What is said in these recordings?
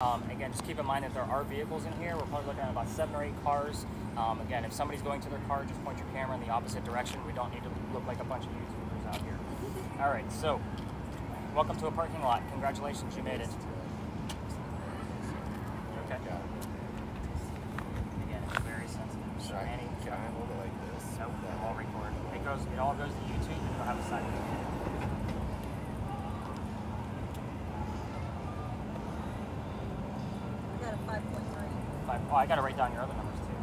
Again, just keep in mind that there are vehicles in here. We're probably looking at about 7 or 8 cars. Again, if somebody's going to their car, just point your camera in the opposite direction. We don't need to look like a bunch of YouTubers out here. All right, so welcome to a parking lot. Congratulations, you made it. Okay. Again, it's very sensitive. Sorry, can I hold it like this? Nope, it won't record. It all goes to YouTube, and it'll have a side of it. Oh, I got to write down your other numbers too.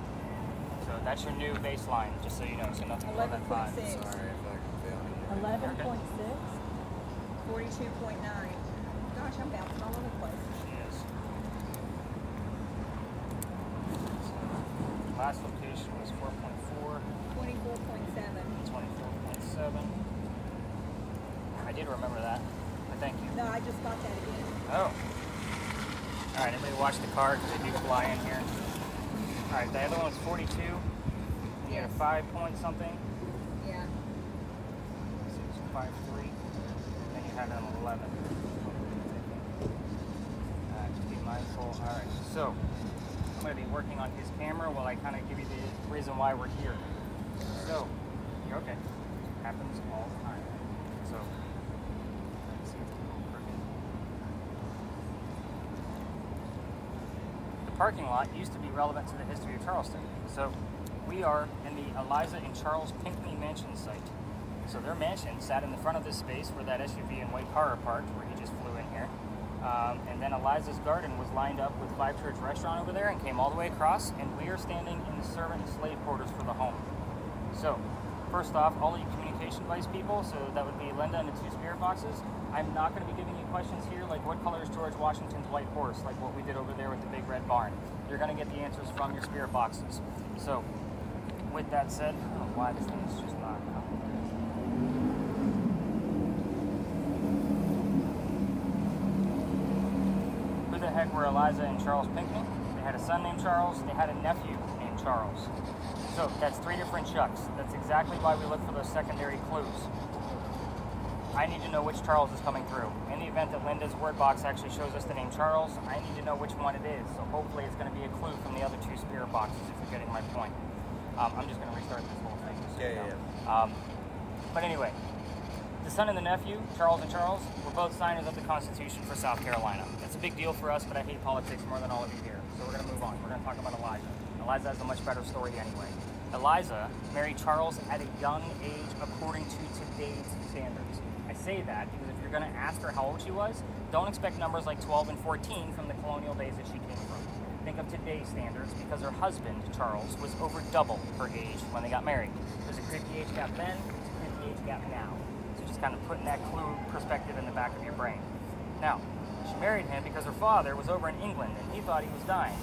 So that's your new baseline, just so you know. So nothing more than 5. Sorry if I can fail you. 11.6, 42.9. Gosh, I'm bouncing all over the place. She is. So, last location was 4.4. 24.7. 24.7. I did remember that. But thank you. No, I just got that again. Oh. All right, everybody watch the car because they do fly in here. All right, the other one was 42. You had a 5 point something. Yeah. So it was 5.3. Then you had an 11. Just be mindful. All right, so I'm going to be working on his camera while I kind of give you the reason why we're here. So, you're okay. Happens all the time. So, let's see if we can work it. The parking lot used to be relevant to the history of Charleston. So we are in the Eliza and Charles Pinckney mansion site. So their mansion sat in the front of this space where that SUV and white car are parked, where he just flew in here. And then Eliza's garden was lined up with Five Church Restaurant over there and came all the way across, and we are standing in the servant and slave quarters for the home. So first off, all you communication device people, so that would be Linda and the 2 spirit boxes. I'm not going to be giving you questions here like what color is George Washington's white horse, like what we did over there with the big red barn. You're going to get the answers from your spirit boxes. So with that said, I don't know why this thing is just not coming. Who the heck were Eliza and Charles Pinckney? They had a son named Charles, they had a nephew named Charles. So that's 3 different Chucks. That's exactly why we look for those secondary clues. I need to know which Charles is coming through. In the event that Linda's word box actually shows us the name Charles, I need to know which one it is. So hopefully it's going to be a clue from the other 2 spirit boxes, if you're getting my point. I'm just going to restart this whole thing. So yeah. But anyway, the son and the nephew, Charles and Charles, were both signers of the Constitution for South Carolina. That's a big deal for us, but I hate politics more than all of you here. So we're going to move on. We're going to talk about Eliza. Eliza has a much better story anyway. Eliza married Charles at a young age according to today's standards. I say that because if you're going to ask her how old she was, don't expect numbers like 12 and 14 from the colonial days that she came from. Think of today's standards because her husband, Charles, was over double her age when they got married. There's a creepy age gap then, there's a creepy age gap now. So just kind of putting that clue perspective in the back of your brain. Now, she married him because her father was over in England and he thought he was dying.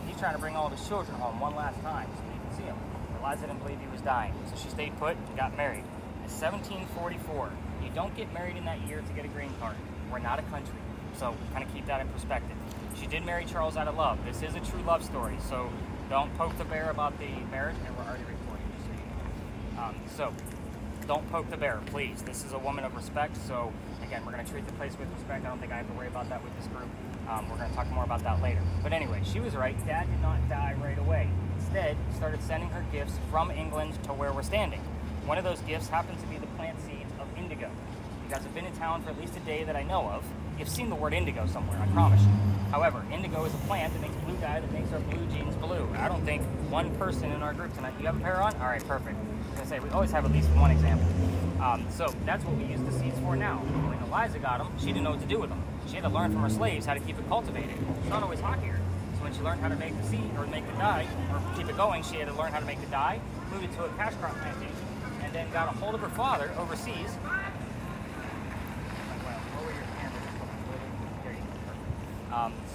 He's trying to bring all of his children home one last time so you can see him. Eliza didn't believe he was dying, so she stayed put and got married. In 1744, you don't get married in that year to get a green card. We're not a country, so kind of keep that in perspective. She did marry Charles out of love. This is a true love story, so don't poke the bear about the marriage, and we're already recording, just so you know. So don't poke the bear, please. This is a woman of respect, so again, we're going to treat the place with respect. I don't think I have to worry about that with this group. We're going to talk more about that later. But anyway, she was right. Dad did not die right away. Instead, he started sending her gifts from England to where we're standing. One of those gifts happened to be the plant seeds of indigo. You guys have been in town for at least a day that I know of. You've seen the word indigo somewhere, I promise you. However, indigo is a plant that makes blue dye that makes our blue jeans blue. I don't think one person in our group tonight, you have a pair on? All right, perfect. I was gonna say, we always have at least one example. So that's what we use the seeds for now. When Eliza got them, she didn't know what to do with them. She had to learn from her slaves how to keep it cultivated. It's not always hot here. So when she learned how to make the seed, or make the dye, or keep it going, she had to learn how to make the dye, moved it to a cash crop plantation, and then got a hold of her father overseas.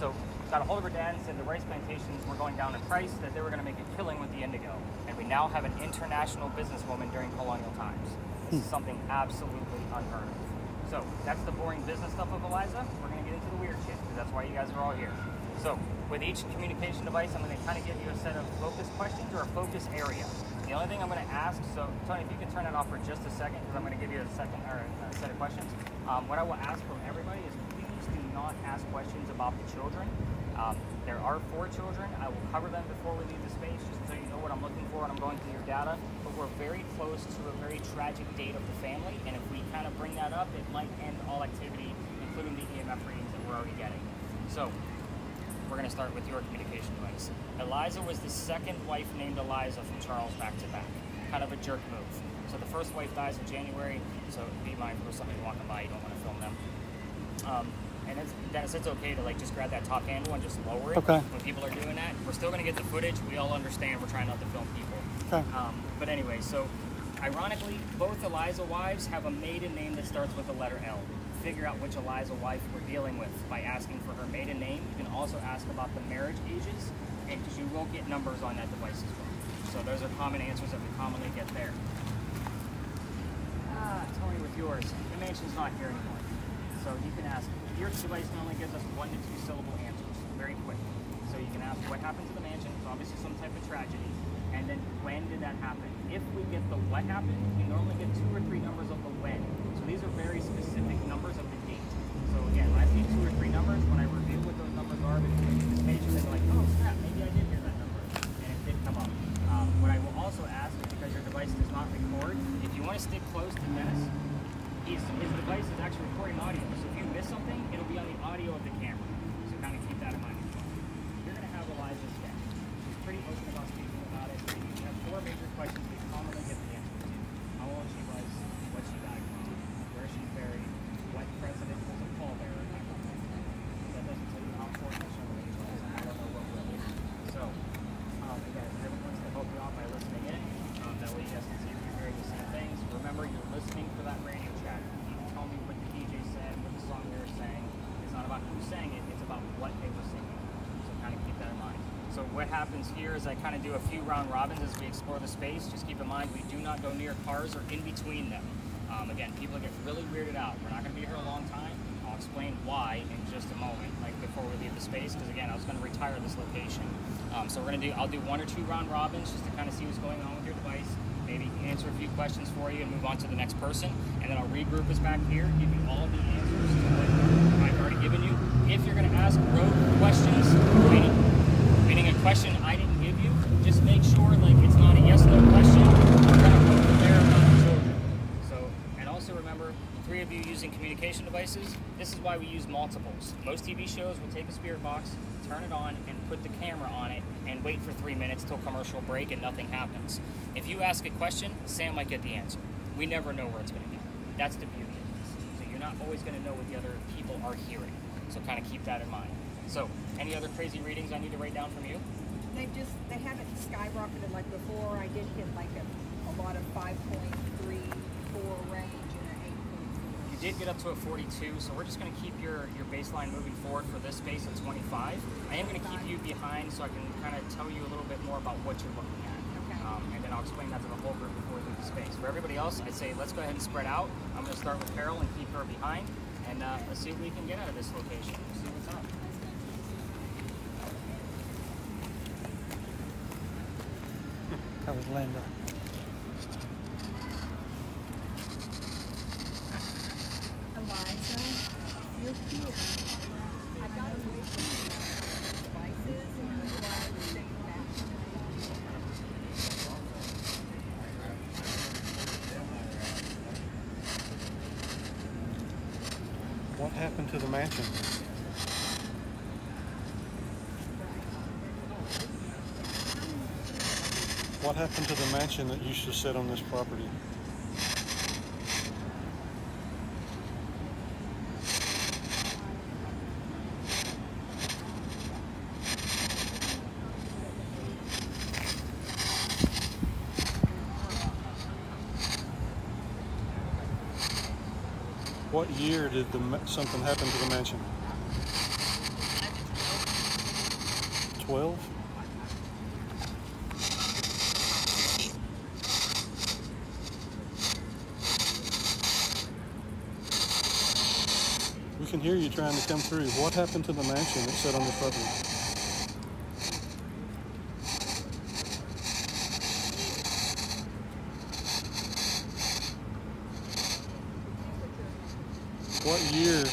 So got a hold of her dad and said the rice plantations were going down in price, that they were going to make a killing with the indigo. And we now have an international businesswoman during colonial times. This is something absolutely unheard of. So that's the boring business stuff of Eliza. We're going to get into the weird shit because that's why you guys are all here. So with each communication device, I'm going to kind of give you a set of focus questions or a focus area. The only thing I'm going to ask, so Tony, if you can turn it off for just a second, because I'm going to give you a set of questions. What I will ask from everybody is please do not ask questions about the children. There are 4 children. I will cover them before we leave the space, just so you know what I'm looking for when I'm going through your data. But we're very close to a very tragic date of the family, and if we kind of bring that up, it might end all activity, including the EMF readings that we're already getting. So we're going to start with your communication device. Eliza was the second wife named Eliza from Charles back to back. Kind of a jerk move. So the first wife dies in January, so be mindful of somebody walking by, you don't want to film them. And it's okay to like just grab that top handle and just lower it when people are doing that. We're still going to get the footage. We all understand we're trying not to film people. Okay. But anyway, so ironically, both Eliza wives have a maiden name that starts with the letter L. Figure out which Eliza wife we're dealing with by asking for her maiden name. You can also ask about the marriage ages, and because you will get numbers on that device as well. So those are common answers that we commonly get there. Tony, with yours, the mansion's not here anymore. So you can ask, your device normally gives us 1 to 2 syllable answers, very quick. So you can ask what happened to the mansion, it's obviously some type of tragedy, and then when did that happen? If we get the what happened, we normally get 2 or 3 numbers of the when. So these are very specific numbers of the date. So again, when I see 2 or 3 numbers, when I reveal what those numbers are, before we do this page, they're like, oh snap, maybe I did hear that number, and it did come up. What I will also ask is, because your device does not record, if you want to stick close to Dennis, his device is actually recording audio, so if you miss something, it'll be on the audio of the camera. So kind of keep that in mind as well. You're going to have Eliza's sketch. She's pretty open about speaking about it. You have 4 major questions we commonly get the answers to. How old she was, what she died from, where she's buried, what president was a pallbearer, that kind of thing. That doesn't tell you how important that show is. I don't know what will. So, again, everyone wants to help you out by listening in. That way you guys can see if you're hearing the same things. Remember, you're listening for that radio chat. You can tell me what the DJ said, what the song they were saying. It's not about who sang it, it's about what they were singing. So kind of keep that in mind. So what happens here is I kind of do a few round robins as we explore the space. Just keep in mind, we do not go near cars or in between them. Again, people get really weirded out. We're not going to be here a long time. I'll explain why in just a moment, like before we leave the space, because again, I was going to retire this location. So I'll do 1 or 2 round robins just to kind of see what's going on with your device. Maybe answer a few questions for you and move on to the next person. And then I'll regroup us back here, give you all the answers to what I've already given you. If you're going to ask road questions, meaning a question I didn't give you, just make sure like it's not a yes/no question. You're going to put there about the children. So, and also remember, 3 of you using communication devices, this is why we use multiples. Most TV shows will take a spirit box, turn it on, and put the camera on it, and wait for 3 minutes till commercial break and nothing happens. If you ask a question, Sam might get the answer. We never know where it's going to go. That's the beauty of this. So you're not always going to know what the other people are hearing. So kind of keep that in mind. So, any other crazy readings I need to write down from you? They haven't skyrocketed like before. I did hit like a lot of 5.34 range and an 8.3. You did get up to a 42, so we're just going to keep your baseline moving forward for this space at 25. I am going to keep you behind so I can kind of tell you a little bit more about what you're looking at. Okay. And then I'll explain that to the whole group before we leave the space. For everybody else, I'd say let's go ahead and spread out. I'm going to start with Carol and keep her behind, and let's see what we can get out of this location. We'll see what's up. That was Linda. Eliza, you're here. I got away from the devices and I'm glad to stay back. What happened to the mansion? What happened to the mansion that used to sit on this property? What year did something happen to the mansion? 12? We can hear you trying to come through. What happened to the mansion that sat on the property? What year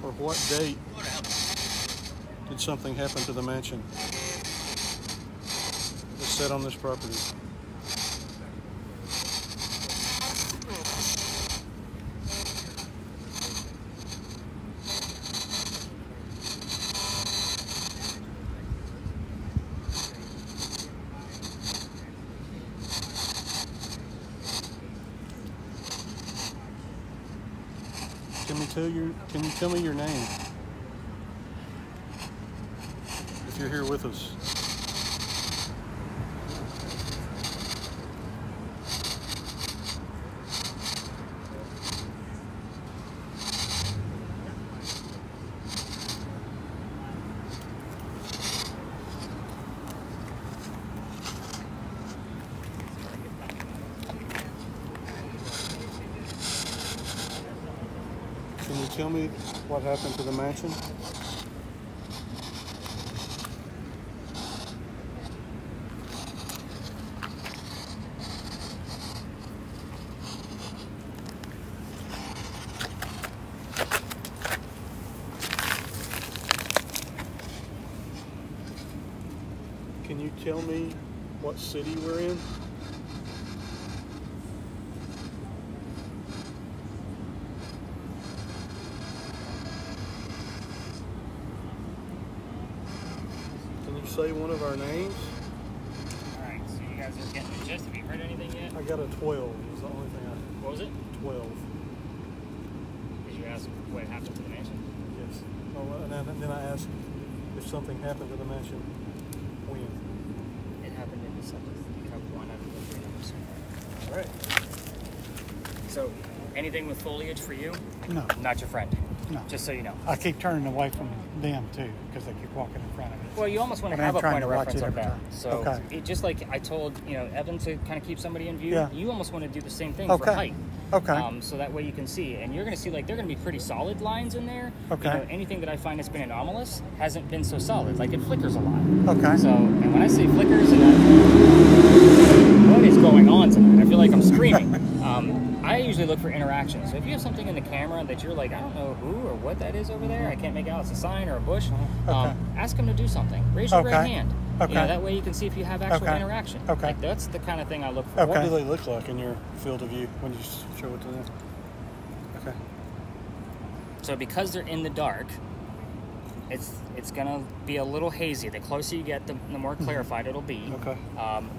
or what date Did something happen to the mansion that's set on this property? Can you tell me your name? If you're here with us. Can you tell me what happened to the mansion? Can you tell me what city we're in? Say one of our names. Alright, so you guys are getting the gist. Have you heard anything yet? I got a 12 is the only thing What was it? 12. Did you ask what happened to the mansion? Yes. Oh, and then I asked if something happened to the mansion. When? It happened in December. You have one out of the 3 numbers. Alright. So, anything with foliage for you? No, Not your friend. no. Just so you know. I keep turning away from them too because they keep walking in front of me. Well, you almost want to But have I'm a trying point of to watch reference it like every that. time. So, Okay. it, just like I told Evan to kind of keep somebody in view, Yeah. you almost want to do the same thing Okay. for height. Okay. So that way you can see, and you're going to see like they're going to be pretty solid lines in there. Okay. You know, anything that I find that's been anomalous hasn't been so solid. Like it flickers a lot. Okay. So, and when I say flickers, what is going on tonight? I feel like I'm screaming. I usually look for interaction. So if you have something in the camera that you're like, I don't know who or what that is over there, I can't make out, it's a sign or a bush, Okay. ask them to do something. Raise your right Okay. hand. Okay. You know, that way you can see if you have actual Okay. interaction. Okay. Like that's the kind of thing I look for. Okay. What do they look like in your field of view when you show it to them? Okay. So because they're in the dark, it's gonna be a little hazy. The closer you get, the more clarified it'll be. Okay.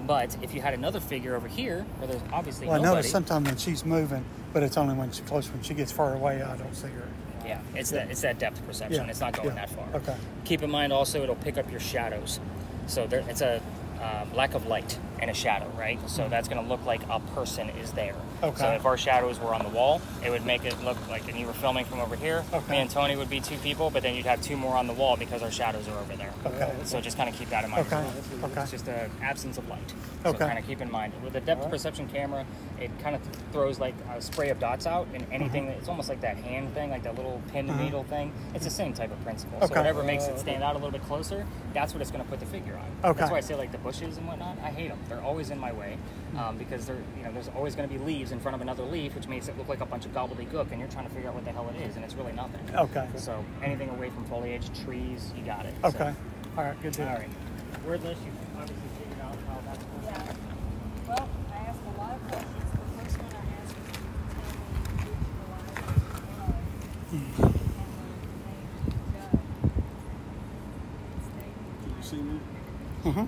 But if you had another figure over here, where there's obviously Well, I nobody. notice sometimes when she's moving, but it's only when she's close. When she gets far away, I don't see her. Yeah, it's that depth perception. Yeah. It's not going Yeah. that far. Okay. Keep in mind also it'll pick up your shadows. So it's a lack of light and a shadow, right? So that's going to look like a person is there. Okay. So if our shadows were on the wall, it would make it look like, and you were filming from over here, Okay. me and Tony would be 2 people, but then you'd have 2 more on the wall because our shadows are over there. Okay. So just kind of keep that in mind. Okay. Okay. It's just an absence of light. So Okay. kind of keep in mind. With the depth perception camera, it kind of throws like a spray of dots out, and anything, it's almost like that hand thing, like that little pin and needle thing. It's the same type of principle. So Okay. whatever makes it stand out a little bit closer, that's what it's going to put the figure on. Okay. That's why I say like the bushes and whatnot, I hate them. They're always in my way because there's always going to be leaves in front of another leaf, which makes it look like a bunch of gobbledygook, and you're trying to figure out what the hell it is, and it's really nothing. Okay. So anything away from foliage, trees, you got it. Okay. So, All right. Good deal. all right. Wordless, you obviously figured out how that's going to Yeah. happen. Well, I asked a lot of questions. The first one I asked was, can you tell me which the library was? You see me? Mm-hmm.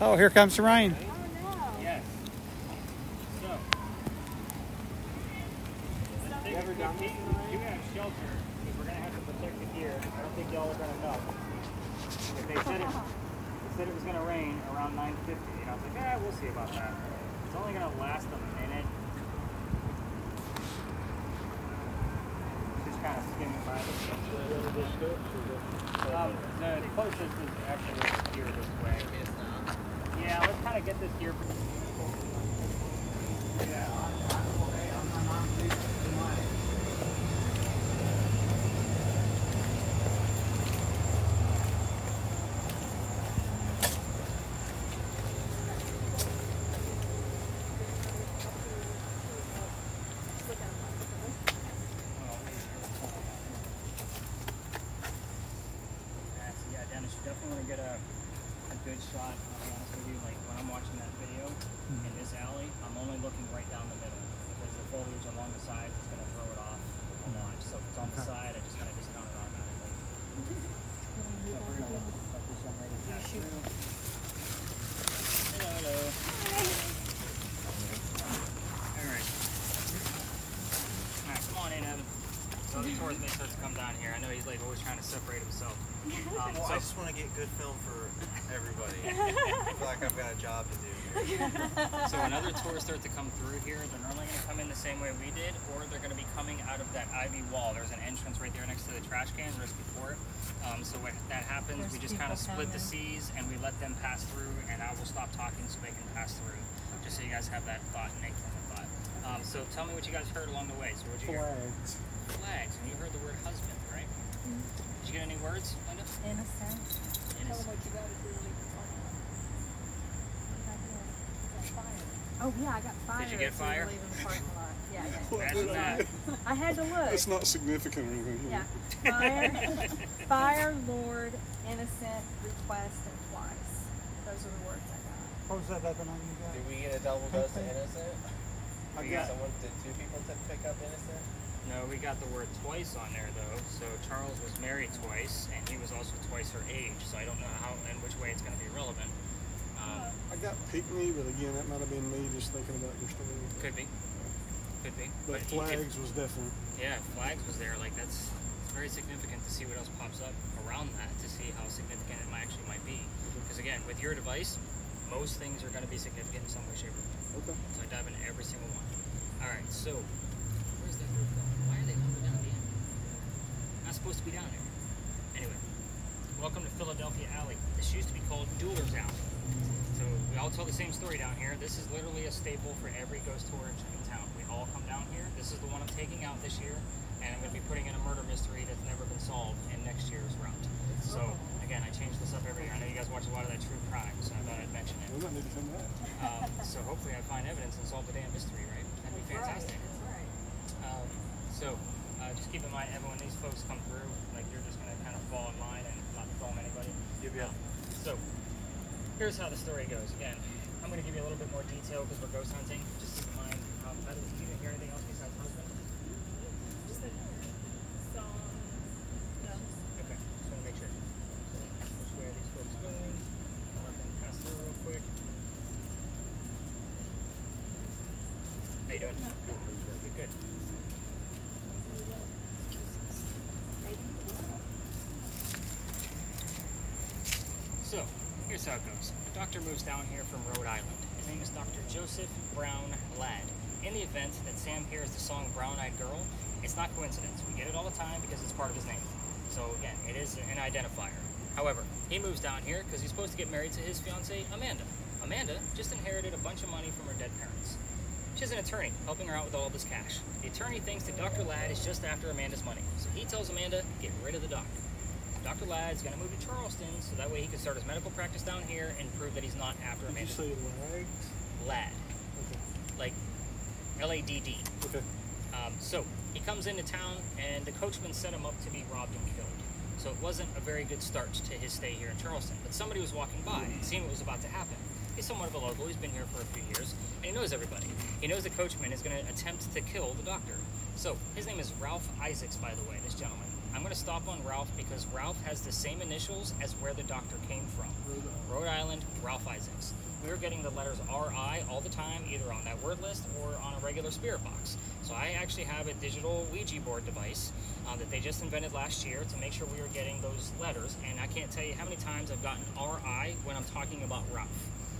Oh, here comes the rain. Oh no. Yes. So. You ever done this in the rain? You have shelter, because we're going to have to protect the deer. I don't think y'all are going to know. If they said it was going to rain around 9:50, and I was like, we'll see about that. It's only going to last a minute. Just kind of skimming by the the closest is actually here this way. Yeah, let's kind of get this deer. Definitely want to get a good shot. I'll be honest with you, like when I'm watching that video in this alley, I'm only looking right down the middle because the foliage along the sides is going to throw it off a lot. So if it's on the side, I just kind of discount it automatically. Hello. Alright. Alright, come on in, Evan. So the tourist may start to come down here. I know he's like always trying to separate himself. Well, so, I just want to get good film for everybody. I feel like I've got a job to do here. so when other tourists start to come through here, they're normally going to come in the same way we did, or they're going to be coming out of that ivy wall. There's an entrance right there next to the trash cans, right before it. So when that happens, we just kind of split the seas and we let them pass through, and I will stop talking so they can pass through, just so you guys have that thought and make that thought. So tell me what you guys heard along the way. So what did you hear? Flags. Flags. And you heard the word husband, right? Did you get any words, Linda? Innocent. Innocent. What you gotta do to leave the fire. Oh yeah, I got fire. Did you get fire? Leaving the parking lot. Yeah, I got Imagine that. I had to look. It's not significant or anything. Yeah. Fire, Lord, innocent, request, and twice. Those are the words I got. What was that other one you got? Did we get a double dose of innocent? I Did got two people pick up innocent? No, we got the word twice on there though. So Charles was married twice, and he was also twice her age. So I don't know how and which way it's going to be relevant. I got pick me, but again, that might have been me just thinking about your story. Could be. Could be. But flags was definite. Yeah, flags was there. Like it's very significant to see what else pops up around that to see how significant it actually might be. Because again, with your device, most things are going to be significant in some way, shape, or form. Okay. So I dive into every single one. All right. So where's that group going? Why are they lumping down the end? Not supposed to be down there. Anyway, welcome to Philadelphia Alley. This used to be called Dueler's Alley. So we all tell the same story down here. This is literally a staple for every ghost tour in town. We all come down here. This is the one I'm taking out this year, and I'm going to be putting in a murder mystery that's never been solved in next year's route. So again, I change this up every year. I know you guys watch a lot of that true crime, so I thought I'd mention it. We might need to come back. So hopefully I find evidence and solve the damn mystery, right? That'd be fantastic. So just keep in mind, everyone, these folks come through, like you're just going to kind of fall in line and not film anybody. So here's how the story goes. Again, I'm going to give you a little bit more detail because we're ghost hunting. Just keep in mind, by the way, you didn't hear anything else besides husband? Just a song. No. Okay, just want to make sure. So, which way are these folks going? I'll let them pass through real quick. How you doing? Good, good. So, here's how it goes. The doctor moves down here from Rhode Island. His name is Dr. Joseph Brown Ladd. In the event that Sam hears the song Brown Eyed Girl, it's not coincidence. We get it all the time because it's part of his name. So again, it is an identifier. However, he moves down here because he's supposed to get married to his fiancée, Amanda. Amanda just inherited a bunch of money from her dead parents. She's an attorney, helping her out with all of this cash. The attorney thinks that Dr. Ladd is just after Amanda's money, so he tells Amanda, get rid of the doctor. Dr. Ladd's going to move to Charleston, so that way he can start his medical practice down here and prove that he's not after Did you Amanda. say lags? Ladd. Okay. Like L-A-D-D. Okay. So he comes into town, and the coachman set him up to be robbed and killed. So it wasn't a very good start to his stay here in Charleston. But somebody was walking by and seeing what was about to happen. He's somewhat of a local. He's been here for a few years, and he knows everybody. He knows the coachman is going to attempt to kill the doctor. So his name is Ralph Isaacs, by the way, this gentleman. I'm going to stop on Ralph because Ralph has the same initials as where the doctor came from. Rhode Island, Ralph Isaacs. We were getting the letters RI all the time, either on that word list or on a regular spirit box. So I actually have a digital Ouija board device that they just invented last year to make sure we were getting those letters. And I can't tell you how many times I've gotten RI when I'm talking about Ralph.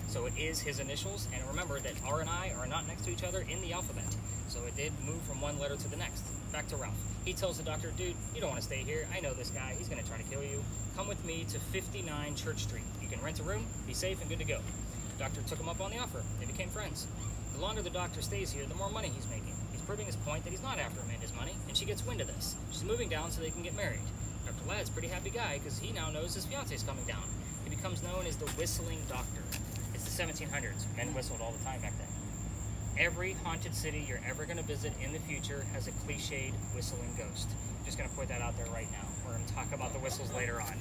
So it is his initials, and remember that R and I are not next to each other in the alphabet. So it did move from one letter to the next. Back to Ralph. He tells the doctor, dude, you don't want to stay here. I know this guy. He's going to try to kill you. Come with me to 59 Church Street. You can rent a room, be safe, and good to go. The doctor took him up on the offer. They became friends. The longer the doctor stays here, the more money he's making. He's proving his point that he's not after Amanda's money, and she gets wind of this. She's moving down so they can get married. Dr. Ladd's a pretty happy guy because he now knows his fiance's coming down. He becomes known as the Whistling Doctor. It's the 1700s. Men whistled all the time back then. Every haunted city you're ever going to visit in the future has a cliched whistling ghost. I'm just going to point that out there right now. We're going to talk about the whistles later on.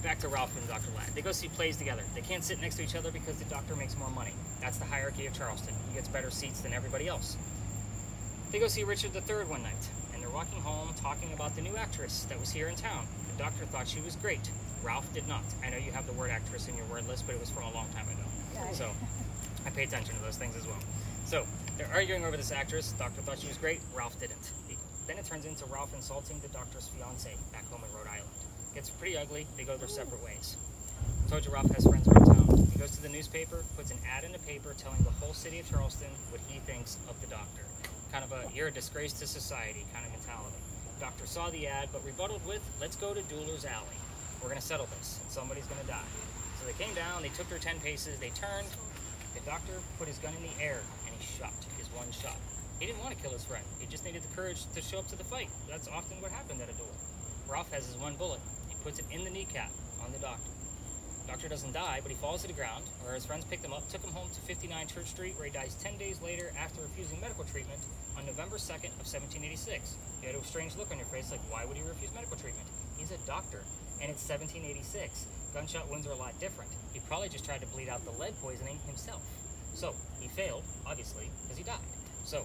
Back to Ralph and Dr. Ladd. They go see plays together. They can't sit next to each other because the doctor makes more money. That's the hierarchy of Charleston. He gets better seats than everybody else. They go see Richard III one night, and they're walking home talking about the new actress that was here in town. The doctor thought she was great. Ralph did not. I know you have the word actress in your word list, but it was from a long time ago. So I pay attention to those things as well. So they're arguing over this actress. The doctor thought she was great. Ralph didn't. Then it turns into Ralph insulting the doctor's fiance back home in Rhode Island. Gets pretty ugly. They go their separate ways. I told you Ralph has friends around town. He goes to the newspaper, puts an ad in the paper telling the whole city of Charleston what he thinks of the doctor. Kind of a, you're a disgrace to society kind of mentality. The doctor saw the ad, but rebutted with, let's go to Dueler's Alley. We're going to settle this, and somebody's going to die. So they came down, they took their 10 paces, they turned. The doctor put his gun in the air, and he shot his one shot. He didn't want to kill his friend. He just needed the courage to show up to the fight. That's often what happened at a duel. Ralph has his one bullet. He puts it in the kneecap on the doctor. The doctor doesn't die, but he falls to the ground, where his friends picked him up, took him home to 59 Church Street, where he dies 10 days later after refusing medical treatment on November 2nd of 1786. You had a strange look on your face, like, why would he refuse medical treatment? He's a doctor, and it's 1786. Gunshot wounds are a lot different. He probably just tried to bleed out the lead poisoning himself. So he failed, obviously, because he died. So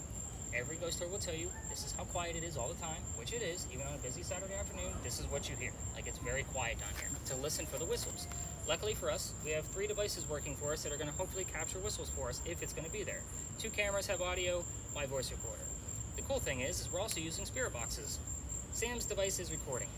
every ghost story will tell you this is how quiet it is all the time, which it is. Even on a busy Saturday afternoon, this is what you hear. Like, it's very quiet down here to listen for the whistles. Luckily for us, we have 3 devices working for us that are going to hopefully capture whistles for us if it's going to be there. 2 cameras have audio, my voice recorder. The cool thing is we're also using spirit boxes. Sam's device is recording.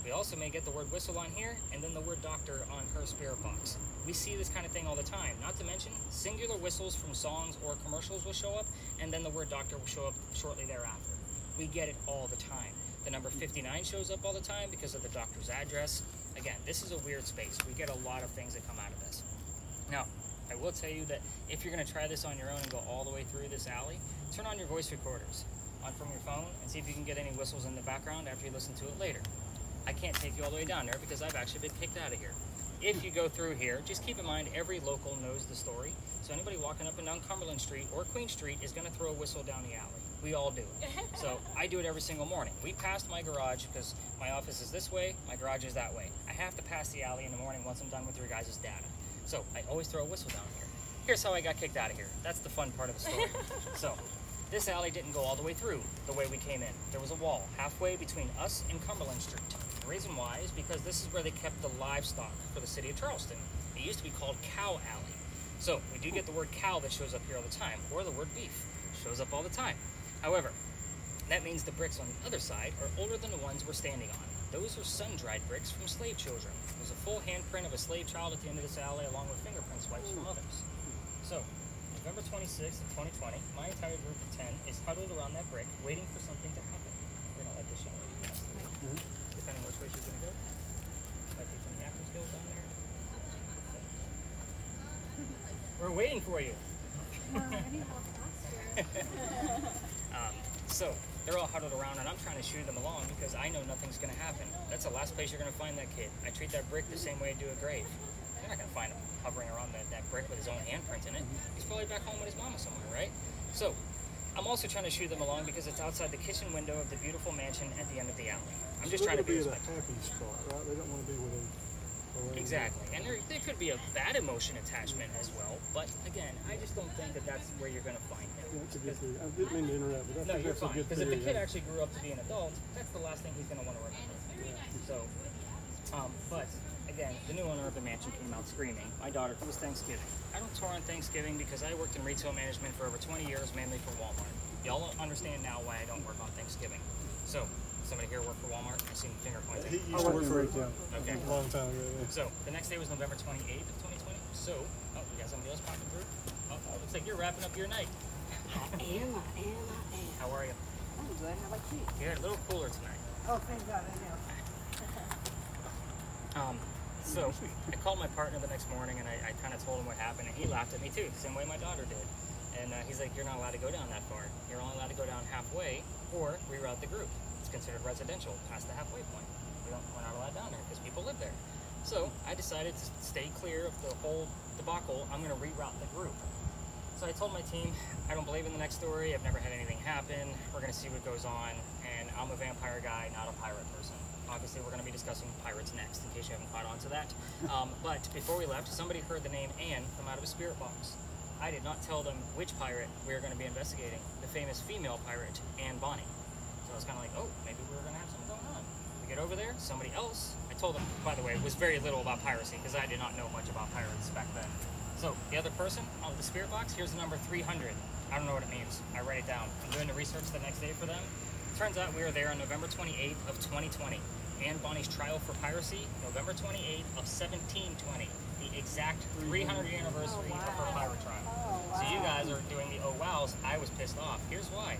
We also may get the word whistle on here and then the word doctor on her spirit box. We see this kind of thing all the time. Not to mention, singular whistles from songs or commercials will show up, and then the word doctor will show up shortly thereafter. We get it all the time. The number 59 shows up all the time because of the doctor's address. Again, this is a weird space. We get a lot of things that come out of this. Now, I will tell you that if you're going to try this on your own and go all the way through this alley, turn on your voice recorders on from your phone and see if you can get any whistles in the background after you listen to it later. I can't take you all the way down there because I've actually been kicked out of here. If you go through here, just keep in mind every local knows the story. So anybody walking up and down Cumberland Street or Queen Street is going to throw a whistle down the alley. We all do it. So I do it every single morning. We passed my garage because my office is this way, my garage is that way. I have to pass the alley in the morning once I'm done with your guys' data. So I always throw a whistle down here. Here's how I got kicked out of here. That's the fun part of the story. So this alley didn't go all the way through the way we came in. There was a wall halfway between us and Cumberland Street. The reason why is because this is where they kept the livestock for the city of Charleston. It used to be called Cow Alley. So we do get the word cow that shows up here all the time, or the word beef shows up all the time. However, that means the bricks on the other side are older than the ones we're standing on. Those are sun-dried bricks from slave children. There's a full handprint of a slave child at the end of this alley along with fingerprint swipes from others. So, November 26th of 2020, my entire group of 10 is huddled around that brick waiting for something to happen. We're going to let this young lady pass through. Depending on which way she's going to go. Might be some actors guild down there. We're waiting for you. So they're all huddled around and I'm trying to shoo them along because I know nothing's going to happen. That's the last place you're going to find that kid. I treat that brick the same way I do a grave. You're not going to find him hovering around that brick with his own handprint in it. He's probably back home with his mama somewhere, right? So I'm also trying to shoo them along because it's outside the kitchen window of the beautiful mansion at the end of the alley. I'm just trying to be at a happy spot, right? They don't want to be where they Exactly, and there could be a bad emotion attachment as well, but again, I just don't think that that's where you're going to find him. Yeah, that's a good theory. I didn't mean to interrupt, but No, you're that's a fine, good because if theory. the kid actually grew up to be an adult, that's the last thing he's going to want to remember. So, but again, the new owner of the mansion came out screaming. My daughter, it was Thanksgiving. I don't tour on Thanksgiving because I worked in retail management for over 20 years, mainly for Walmart. Y'all understand now why I don't work on Thanksgiving. So, somebody here work for Walmart? I see finger pointing. He used to work for retail. Okay. A long time ago, yeah. So, the next day was November 28th of 2020. So, oh, you got somebody else popping through? Oh, looks like you're wrapping up your night. I am. How are you? I'm good. How about you? You're a little cooler tonight. Oh, thank God, I know. So I called my partner the next morning and I kind of told him what happened, and he laughed at me too, the same way my daughter did. And he's like, "You're not allowed to go down that far. You're only allowed to go down halfway or reroute the group. It's considered residential past the halfway point. We're not allowed down there because people live there." So I decided to stay clear of the whole debacle. I'm going to reroute the group. So I told my team, I don't believe in the next story. I've never had anything happen. We're going to see what goes on. And I'm a vampire guy, not a pirate person. Obviously, we're going to be discussing pirates next, in case you haven't caught on to that. But before we left, somebody heard the name Anne come out of a spirit box. I did not tell them which pirate we were going to be investigating. The famous female pirate, Anne Bonny. So I was kind of like, oh, maybe we were going to have something going on. We get over there, somebody else. I told them, by the way, was very little about piracy, because I did not know much about pirates back then. So the other person on the spirit box, here's the number 300. I don't know what it means. I write it down. I'm doing the research the next day for them. Turns out we were there on November 28th of 2020. Anne Bonny's trial for piracy, November 28th of 1720. The exact 300th anniversary of her pirate trial. So you guys are doing the oh wows. I was pissed off. Here's why.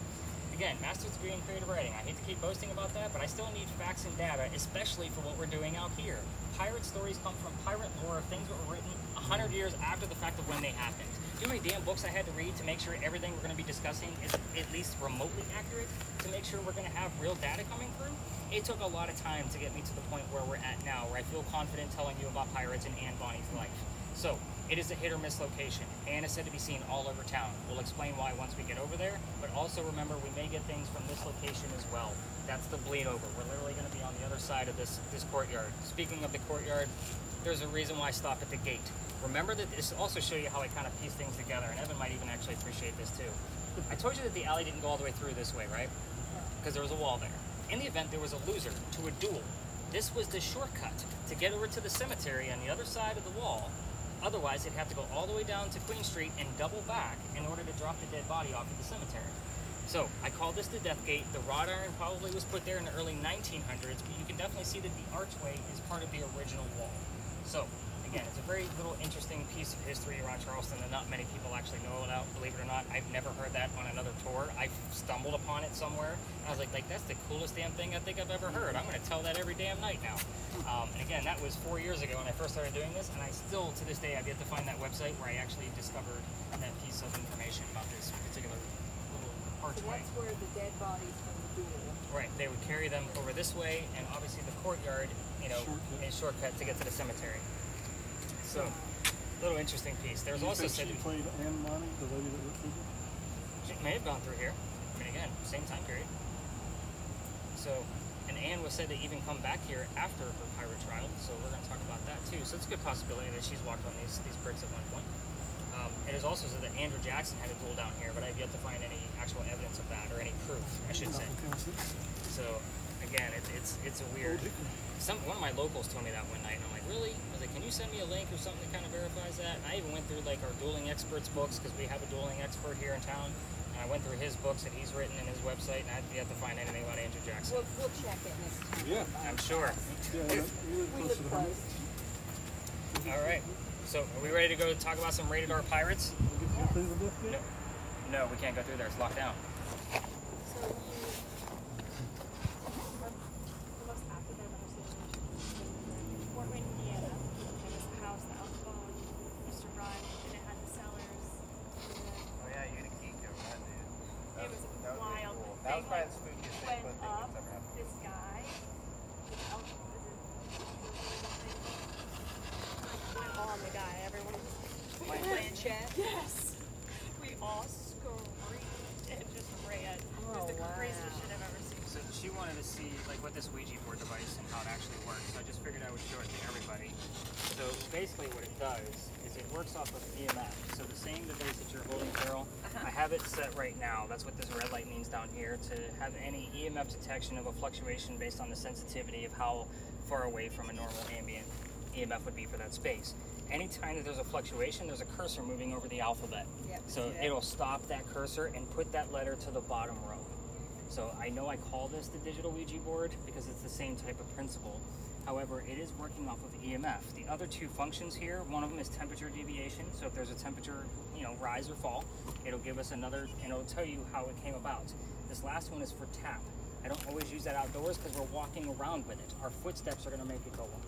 Again, master's degree in creative writing. I hate to keep boasting about that, but I still need facts and data, especially for what we're doing out here. Pirate stories come from pirate lore, things that were written 100 years after the fact of when they happened. Do you know how many damn books I had to read to make sure everything we're going to be discussing is at least remotely accurate? To make sure we're going to have real data coming through? It took a lot of time to get me to the point where we're at now, where I feel confident telling you about pirates and Anne Bonny's life. So, it is a hit or miss location. Anne is said to be seen all over town. We'll explain why once we get over there, but also remember we may get things from this location as well. That's the bleed over. We're literally going to be on the other side of this courtyard. Speaking of the courtyard, there's a reason why I stopped at the gate. Remember that this will also show you how I kind of piece things together, and Evan might even actually appreciate this too. I told you that the alley didn't go all the way through this way, right? Because there was a wall there. In the event there was a loser to a duel, this was the shortcut to get over to the cemetery on the other side of the wall. Otherwise, they'd have to go all the way down to Queen Street and double back in order to drop the dead body off at the cemetery. So I call this the Death Gate. The wrought iron probably was put there in the early 1900s, but you can definitely see that the archway is part of the original wall. So again, it's a very little interesting piece of history around Charleston that not many people actually know about, believe it or not. I've never heard that on another tour. I stumbled upon it somewhere, and I was like, that's the coolest damn thing I think I've ever heard. I'm going to tell that every damn night now. And again, that was 4 years ago when I first started doing this, and I still, to this day, I've yet to find that website where I actually discovered that piece of information about this particular little So archway. that's where the dead bodies from the duel. Right, they would carry them over this way, and obviously the courtyard, you know, a shortcut to get to the cemetery. So, little interesting piece. There's also said she played Anne Bonny, the lady that wrote through it? she may have gone through here. I mean, again, same time period. So, and Anne was said to even come back here after her pirate trial. So we're going to talk about that too. So it's a good possibility that she's walked on these bricks at one point. It is also said that Andrew Jackson had a duel down here, but I've yet to find any actual evidence of that or any proof, I should say. So again, it's a weird. One of my locals told me that one night, and I'm like, really? I was like, can you send me a link or something that kind of verifies that? And I even went through like our dueling experts books, because we have a dueling expert here in town. And I went through his books that he's written in his website, and I've yet to find anything about Andrew Jackson. We'll check it next time. Yeah. I'm sure. Yeah, We live close. All right. So are we ready to go talk about some rated R pirates? Get through the Death Gate? No, we can't go through there. It's locked down. So the most active I've ever seen in Fort Wayne, Indiana. There was a house that owned Mr. Run, and it had the cellars. Oh yeah, you had a geek over that, dude. It was That was wild. pretty cool. They That was probably like the spookiest went thing up that's ever happened. this guy. Went on the guy. Everyone was Like Blanchett. yes. We all screamed and just ran. It was the craziest shit I've ever seen. So she wanted to see like what this Ouija board device and how it actually works. So I just figured I would show it to everybody. So basically what it does is it works off of EMF. So the same device that you're holding, Carol, I have it set right now. That's what this red light means down here, to have any EMF detection of a fluctuation based on the sensitivity of how far away from a normal ambient EMF would be for that space. Anytime that there's a fluctuation, there's a cursor moving over the alphabet. Yep. So it'll stop that cursor and put that letter to the bottom row. So I know I call this the digital Ouija board because it's the same type of principle. However, it is working off of EMF. The other two functions here, one of them is temperature deviation. So if there's a temperature, rise or fall, it'll give us another, and it'll tell you how it came about. This last one is for tap. I don't always use that outdoors because we're walking around with it. Our footsteps are going to make it go off.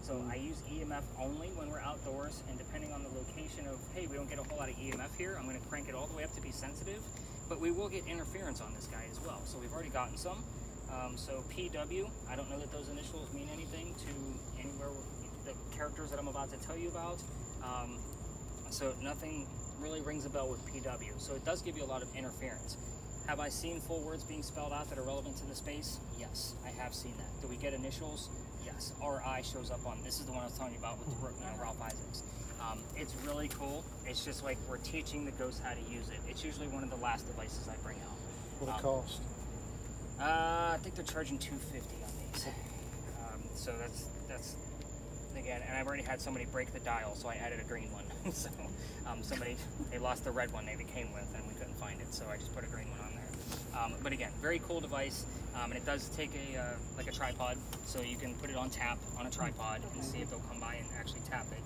So I use EMF only when we're outdoors, and depending on the location of, hey, we don't get a whole lot of EMF here, I'm going to crank it all the way up to be sensitive, but we will get interference on this guy as well. So we've already gotten some. So PW, I don't know that those initials mean anything to anywhere with the characters that I'm about to tell you about. So nothing really rings a bell with PW. So it does give you a lot of interference. Have I seen full words being spelled out that are relevant to the space? Yes, I have seen that. Do we get initials? Yes. RI shows up on, this is the one I was telling you about with Ralph Isaacs. It's really cool. It's just like we're teaching the ghost how to use it. It's usually one of the last devices I bring out. What it cost? I think they're charging $250 on these. So that's again, and I've already had somebody break the dial, so I added a green one. So they lost the red one they came with, and we couldn't find it, so I just put a green one on there. But again, very cool device, and it does take like a tripod, so you can put it on tap on a tripod and see if they'll come by and actually tap it.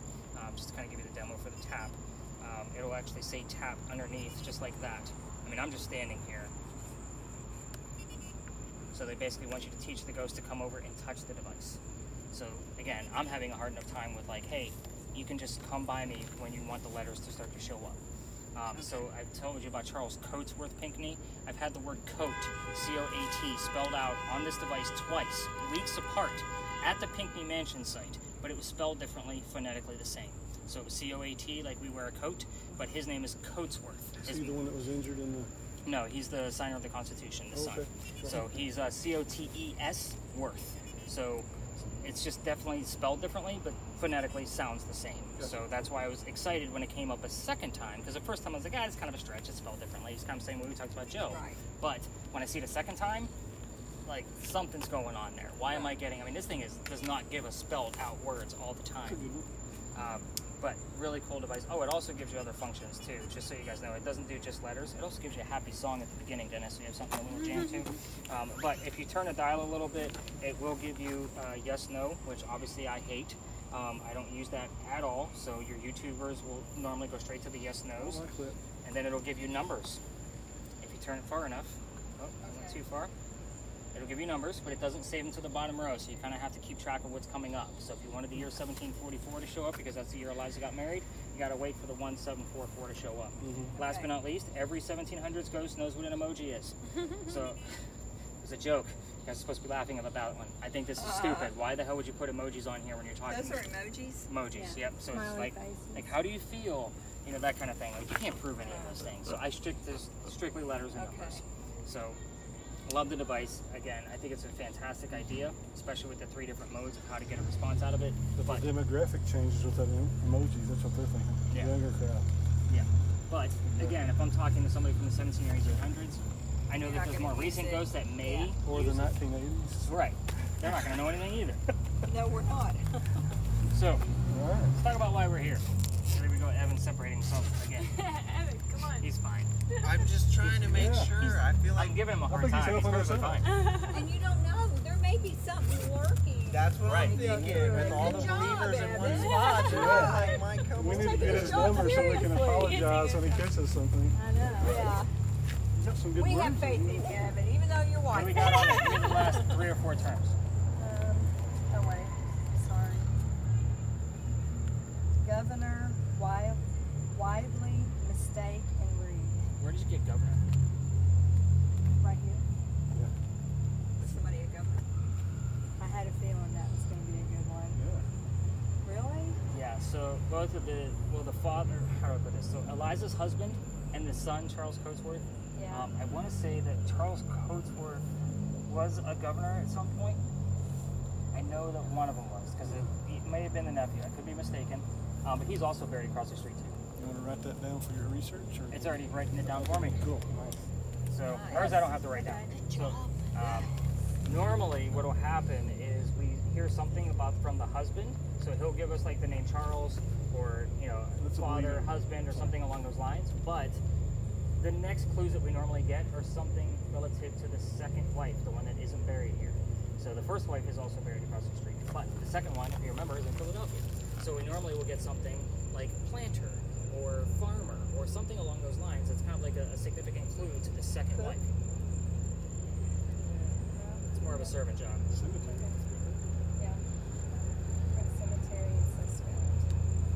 Just to kind of give you the demo for the tap. It'll actually say tap underneath, just like that. I mean, I'm just standing here. So they basically want you to teach the ghost to come over and touch the device. So again, I'm having a hard enough time with like, hey, you can just come by me when you want the letters to start to show up. So I've told you about Charles Coatsworth Pinckney. I've had the word coat, C-O-A-T, spelled out on this device twice, weeks apart, at the Pinckney Mansion site, but it was spelled differently, phonetically the same. So it was C-O-A-T, like we wear a coat, but his name is Coatsworth. Is he the one that was injured in the... No, he's the signer of the Constitution, the son. So he's C-O-T-E-S Worth. So it's just definitely spelled differently, but phonetically sounds the same. So that's why I was excited when it came up a second time, because the first time I was like, it's kind of a stretch, it's spelled differently. It's kind of the same way we talked about Joe. Right. But when I see it a second time, like something's going on there. Why am I getting, I mean, this thing does not give us spelled out words all the time. But really cool device. Oh, it also gives you other functions too, just so you guys know. It doesn't do just letters. It also gives you a happy song at the beginning, Dennis, so you have something a little jam to. But if you turn the dial a little bit, it will give you yes, no, which obviously I hate. I don't use that at all, so your YouTubers will normally go straight to the yes, no's. I like that. And then it'll give you numbers. If you turn it far enough, not too far, it'll give you numbers, but it doesn't save them to the bottom row, so you kind of have to keep track of what's coming up. So if you wanted the year 1744 to show up, because that's the year Eliza got married, you got to wait for the 1744 to show up. Last but not least, every 1700s ghost knows what an emoji is. So it's a joke. You guys are supposed to be laughing about that one. I think this is stupid. Why the hell would you put emojis on here when you're talking? Those are emojis? Emojis, yep. So it's Smiley like how do you feel? You know, that kind of thing. Like, you can't prove any of those things. So there's strictly letters and numbers. So love the device. Again, I think it's a fantastic idea, especially with the 3 different modes of how to get a response out of it. But the demographic changes with that emojis. That's what they're thinking. Yeah. Younger crowd. Yeah. But again, if I'm talking to somebody from the 1700s or 1800s, I know that there's more recent ghosts that may Or the 1980s. Right. They're not going to know anything either. No, we're not. So, All right. let's talk about why we're here. There we go, Evan separating himself again. Evan, come on. He's fine. I'm just trying to make sure. I feel like I'm giving him a hard think he's time. He's helping us perfectly out. fine. And you don't know. There may be something working. that's what I'm Right. thinking. With all the Good job, believers in one Evan. spot, Yeah. I might come We need to taking get his his job number so we can seriously. apologize when he catches something. I know. Yeah. You got some good We words. have faith in you, Evan, even though you're What white. do we got on it? Give the last 3 or 4 terms. Oh wait, sorry. Governor, widely, mistake, and rude. Where did you get governor? Right here. Yeah. Somebody a governor. I had a feeling that was going to be a good one. Yeah. Really? Yeah, so both of the father, how do I put this? So Eliza's husband and the son, Charles Coatsworth. Yeah. I want to say that Charles Coatsworth was a governor at some point. I know that one of them was, because it may have been the nephew. I could be mistaken. But he's also buried across the street too. You want to write that down for your research? Or? It's already writing it down for me. Cool. So, ours I don't have to write down. So, normally what will happen is we hear something about from the husband. So he'll give us like the name Charles, or father, husband, or something along those lines. But the next clues that we normally get are something relative to the second wife, the one that isn't buried here. So the first wife is also buried across the street, but the second one, if you remember, is in Philadelphia. So we normally will get something like planter or farmer or something along those lines. That's kind of like a significant clue to the second wife. It's more of a servant job. Yeah. Like cemetery and suspect.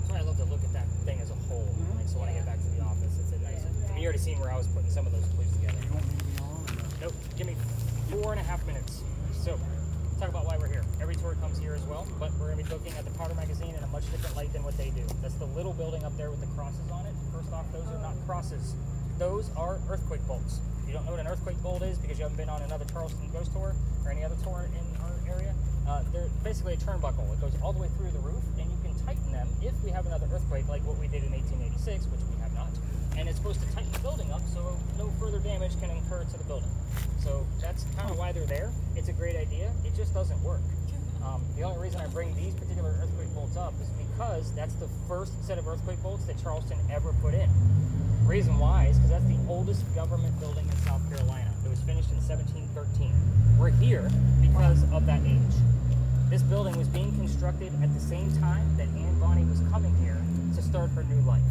That's why I love to look at that thing as a whole. Like, so when I get back to the office, it's a nice. I mean, you already seen where I was putting some of those clues together. You want me to be on? Or Nope. Give me 4.5 minutes. So, talk about why we're here. Every tour comes here as well, but we're going to be looking at the Powder Magazine in a much different light than what they do. That's the little building up there with the crosses on it. First off, those are not crosses. Those are earthquake bolts. If you don't know what an earthquake bolt is because you haven't been on another Charleston ghost tour or any other tour in our area, they're basically a turnbuckle. It goes all the way through the roof, and you can tighten them if we have another earthquake like what we did in 1886, which we have not. And it's supposed to tighten the building up so no further damage can incur to the building. So that's kind of why they're there. It's a great idea. It just doesn't work. The only reason I bring these particular earthquake bolts up is because that's the first set of earthquake bolts that Charleston ever put in. The reason why is because that's the oldest government building in South Carolina. It was finished in 1713. We're here because of that age. This building was being constructed at the same time that Anne Bonny was coming here to start her new life.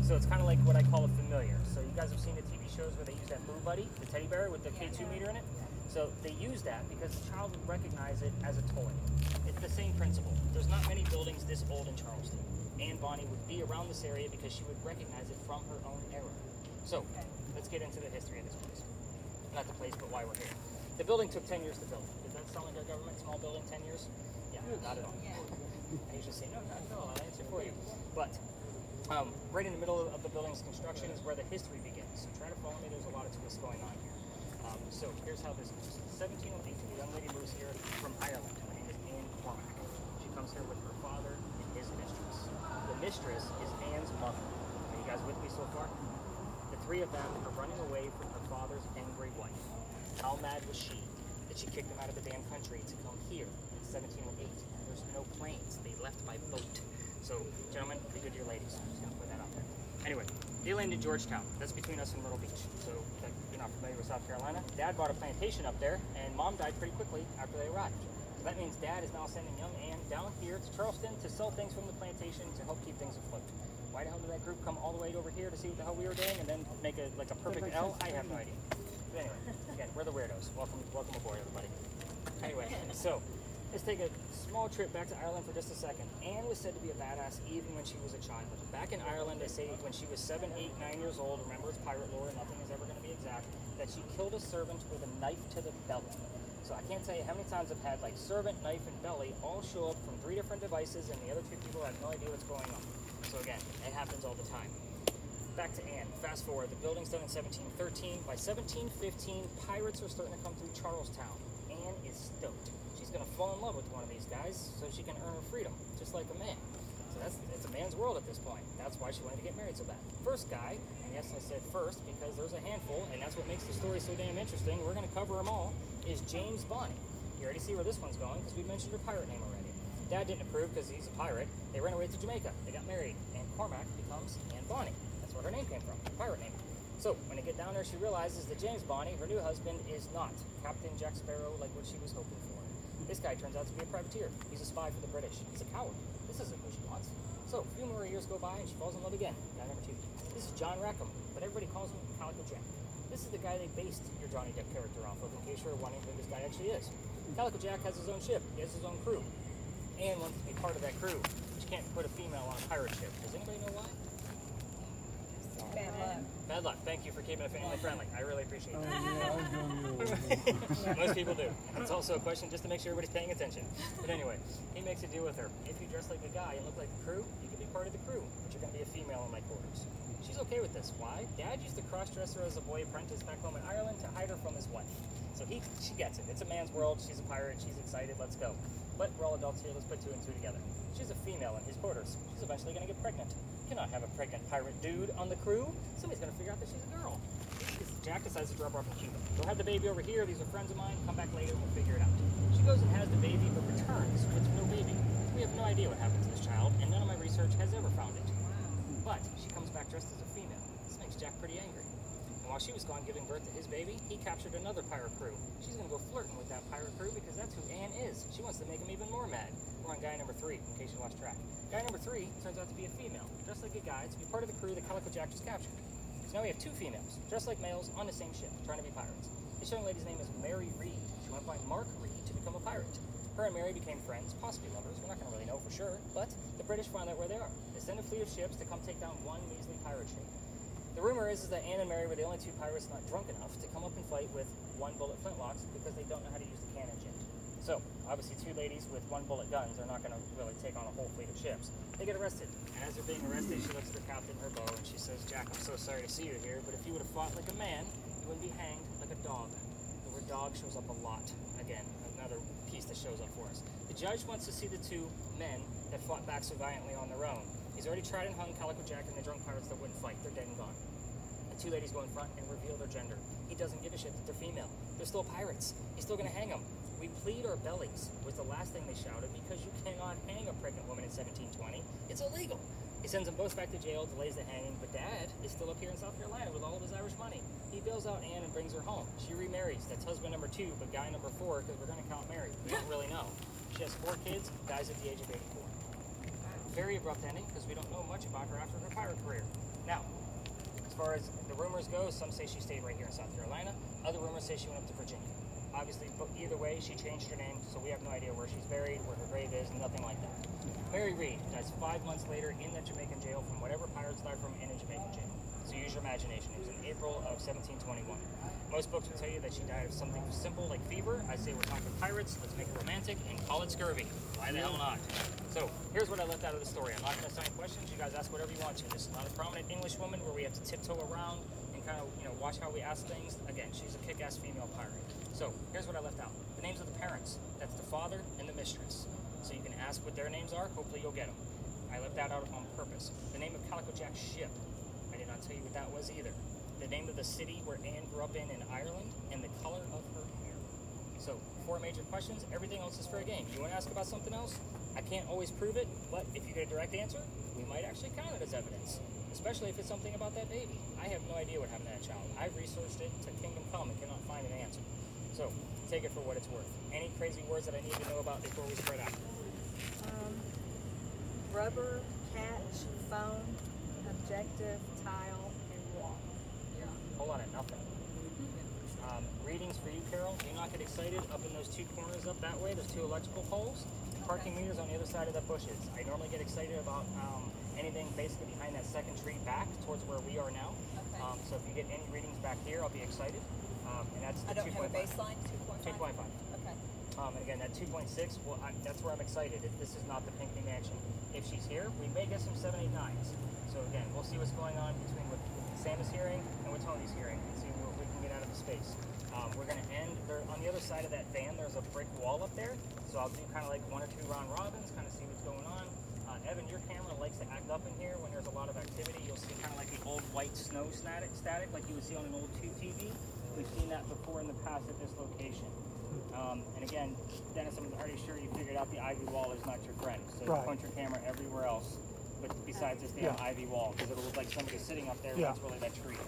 So it's kind of like what I call a familiar. So you guys have seen the TV shows where they use that Boo Buddy, the teddy bear with the K2 meter in it. So they use that because the child would recognize it as a toy. It's the same principle. There's not many buildings this old in Charleston. Anne Bonny would be around this area because she would recognize it from her own era. So let's get into the history of this place. Not the place, but why we're here. The building took 10 years to build. Does that sound like our government? Small building, 10 years? Yeah, not at all. I usually say, no, not at all. I'll answer for you. But right in the middle of the building's construction is where the history begins. So try to follow me. There's a lot of twists going on here. So here's how this goes. 1708, a young lady moves here from Ireland. Her name is Anne Cormack. She comes here with her father and his mistress. The mistress is Anne's mother. Are you guys with me so far? The three of them are running away from her father's angry wife. How mad was she that she kicked them out of the damn country to come here in 1708? There's no planes. They left by boat. So, gentlemen, be good to your ladies. I'm just going to put that out there. Anyway, they landed in Georgetown. That's between us and Myrtle Beach. So, if you're not familiar with South Carolina, Dad bought a plantation up there, and Mom died pretty quickly after they arrived. So that means Dad is now sending young Anne down here to Charleston to sell things from the plantation to help keep things afloat. Why the hell did that group come all the way over here to see what the hell we were doing and then make a perfect L? I have no idea. But anyway, again, we're the weirdos. Welcome aboard, everybody. Anyway, so let's take a small trip back to Ireland for just a second. Anne was said to be a badass even when she was a child. Back in Ireland, they say when she was 7, 8, 9 years old, remember it's pirate lore, nothing is ever going to be exact, that she killed a servant with a knife to the belly. So I can't tell you how many times I've had like servant, knife, and belly all show up from 3 different devices, and the other 2 people have no idea what's going on. So again, it happens all the time. Back to Anne. Fast forward, the building's done in 1713. By 1715, pirates are starting to come through Charlestown. Anne is stoked. She's going to fall in love with one of these guys so she can earn her freedom, just like a man. So it's a man's world at this point. That's why she wanted to get married so bad. First guy, and yes, I said first because there's a handful, and that's what makes the story so damn interesting. We're going to cover them all. Is James Bonny. You already see where this one's going because we mentioned her pirate name already. Dad didn't approve because he's a pirate. They ran away to Jamaica. They got married, and Cormac becomes Anne Bonny. That's where her name came from, pirate name. So when they get down there, she realizes that James Bonny, her new husband, is not Captain Jack Sparrow like what she was hoping for. This guy turns out to be a privateer. He's a spy for the British. He's a coward. This isn't who she wants. So a few more years go by, and she falls in love again. Guy number 2. This is John Rackham, but everybody calls him Calico Jack. This is the guy they based your Johnny Depp character off of, in case you're wondering who this guy actually is. Calico Jack has his own ship. He has his own crew. Anne wants to be part of that crew, but you can't put a female on a pirate ship. Does anybody know why? Bad luck. Bad luck. Thank you for keeping it family friendly. I really appreciate that. Most people do. It's also a question just to make sure everybody's paying attention. But anyway, he makes a deal with her. If you dress like a guy and look like the crew, you can be part of the crew, but you're going to be a female in my quarters. She's okay with this. Why? Dad used to cross-dress her as a boy apprentice back home in Ireland to hide her from his wife. So she gets it. It's a man's world. She's a pirate. She's excited. Let's go. But we're all adults here. Let's put 2 and 2 together. She's a female in his quarters. She's eventually going to get pregnant. You cannot have a pregnant pirate dude on the crew. Somebody's going to figure out that she's a girl. Jack decides to drop her off in Cuba. Go have the baby over here. These are friends of mine. Come back later. We'll figure it out. She goes and has the baby, but returns with no baby. We have no idea what happened to this child, and none of my research has ever found it. But she comes back dressed as a female. This makes Jack pretty angry. And while she was gone giving birth to his baby, he captured another pirate crew. She's going to go flirting with that pirate crew because that's who Anne is. She wants to make him even more mad. We're on guy number 3, in case you lost track. Guy number 3 turns out to be a female, just like a guy, to be part of the crew that Calico Jack just captured. So now we have 2 females, just like males, on the same ship, trying to be pirates. This young lady's name is Mary Reed. She went by Mark Reed to become a pirate. Her and Mary became friends, possibly lovers. We're not going to really know for sure, but the British find out where they are. They send a fleet of ships to come take down one measly pirate ship. The rumor is that Anne and Mary were the only 2 pirates not drunk enough to come up and fight with 1-bullet flintlocks because they don't know how to use the cannon jet. So, obviously 2 ladies with 1-bullet guns are not going to really take on a whole fleet of ships. They get arrested, and as they're being arrested, she looks at her captain, her bow, and she says, Jack, I'm so sorry to see you here, but if you would have fought like a man, you wouldn't be hanged like a dog. The word dog shows up a lot. Again, another piece that shows up for us. The judge wants to see the 2 men that fought back so valiantly on their own. He's already tried and hung Calico Jack and the drunk pirates that wouldn't fight. They're dead and gone. The 2 ladies go in front and reveal their gender. He doesn't give a shit that they're female. They're still pirates. He's still going to hang them. We plead our bellies was the last thing they shouted because you cannot hang a pregnant woman in 1720. It's illegal. He sends them both back to jail, delays the hanging, but Dad is still up here in South Carolina with all of his Irish money. He bails out Anne and brings her home. She remarries. That's husband number 2, but guy number 4, because we're going to count Mary. We don't really know. She has 4 kids, dies at the age of 84. Very abrupt ending because we don't know much about her after her pirate career. Now, as far as the rumors go, some say she stayed right here in South Carolina. Other rumors say she went up to Virginia. Obviously, but either way, she changed her name, so we have no idea where she's buried, where her grave is, nothing like that. Mary Reed dies 5 months later in that Jamaican jail from whatever pirates died from in a Jamaican jail. So use your imagination. It was in April of 1721. Most books will tell you that she died of something simple like fever. I say we're talking pirates, let's make it romantic, and call it scurvy. Why the hell not? So here's what I left out of the story. I'm not going to assign questions. You guys ask whatever you want to. This is not a prominent English woman where we have to tiptoe around and kind of, watch how we ask things. Again, she's a kick-ass female pirate. So here's what I left out. The names of the parents. That's the father and the mistress. So you can ask what their names are. Hopefully you'll get them. I left that out on purpose. The name of Calico Jack's ship. I did not tell you what that was either. The name of the city where Anne grew up in Ireland, and the color of her hair. So 4 major questions. Everything else is fair game. You want to ask about something else? I can't always prove it, but if you get a direct answer, we might actually count it as evidence. Especially if it's something about that baby. I have no idea what happened to that child. I've researched it to kingdom come and cannot find an answer. So take it for what it's worth. Any crazy words that I need to know about before we spread out? Rubber, catch, phone, objective, tile, and wall. A whole lot of nothing. Readings for you, Carol. Do not get excited up in those 2 corners up that way. There's 2 electrical poles. Parking meters on the other side of the bushes. I normally get excited about anything basically behind that second tree back towards where we are now. Okay. So if you get any readings back here, I'll be excited. And that's the I don't 2.5. have a baseline, 2.5? 2.5. Okay. And again, that 2.6, well, that's where I'm excited. If this is not the Pinckney Mansion. If she's here, we may get some 7, 8, 9s. So again, we'll see what's going on between what Sam is hearing and what Tony's hearing and see what we can get out of the space. We're going to end there on the other side of that van. There's a brick wall up there. So I'll do kind of like 1 or 2 round robins, kind of see what's going on. Evan, your camera likes to act up in here when there's a lot of activity. You'll see kind of like the old white snow static like you would see on an old tube TV. We've seen that before in the past at this location. And again, Dennis, I'm already sure you figured out the ivy wall is not your friend. So Right. point your camera everywhere else, but besides this damn ivy wall, because it'll look like somebody's sitting up there when it's really that tree.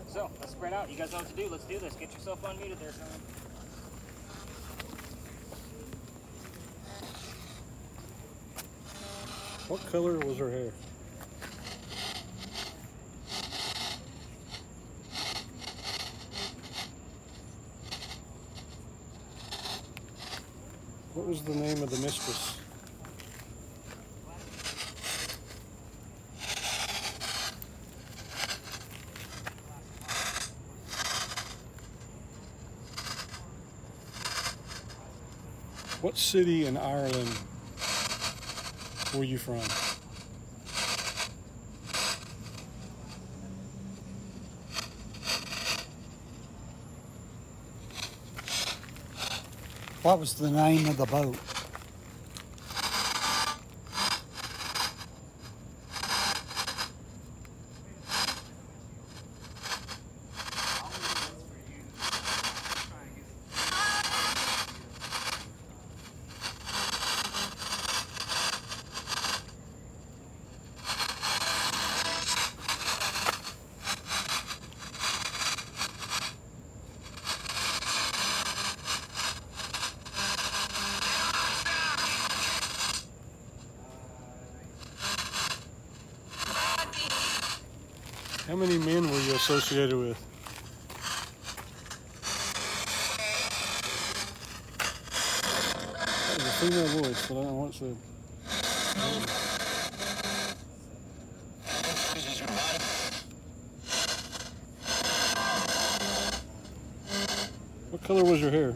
So let's spread out. You guys know what to do. Let's do this. Get yourself unmuted there, Tony. What color was her hair? What was the name of the mistress? What city in Ireland were you from? What was the name of the boat? How many men were you associated with? That was a female voice, but I don't know what it said. What color was your hair?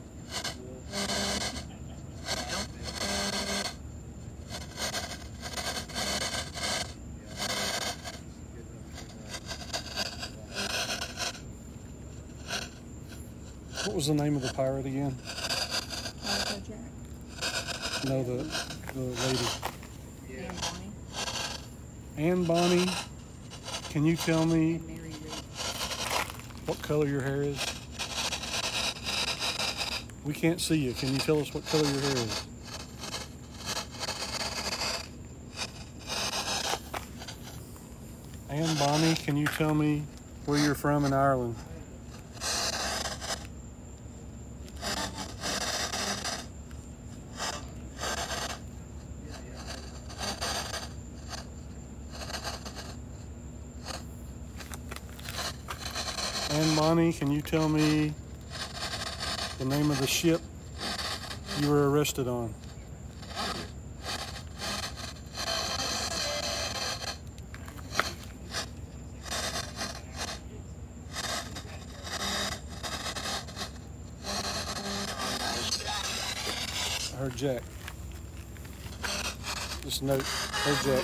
What was the name of the pirate again? No, the lady. Anne Bonny. Can you tell me what color your hair is? We can't see you. Can you tell us what color your hair is? Anne Bonny, can you tell me where you're from in Ireland? Anne Bonny, can you tell me the name of the ship you were arrested on? I heard Jack. Just note, heard Jack.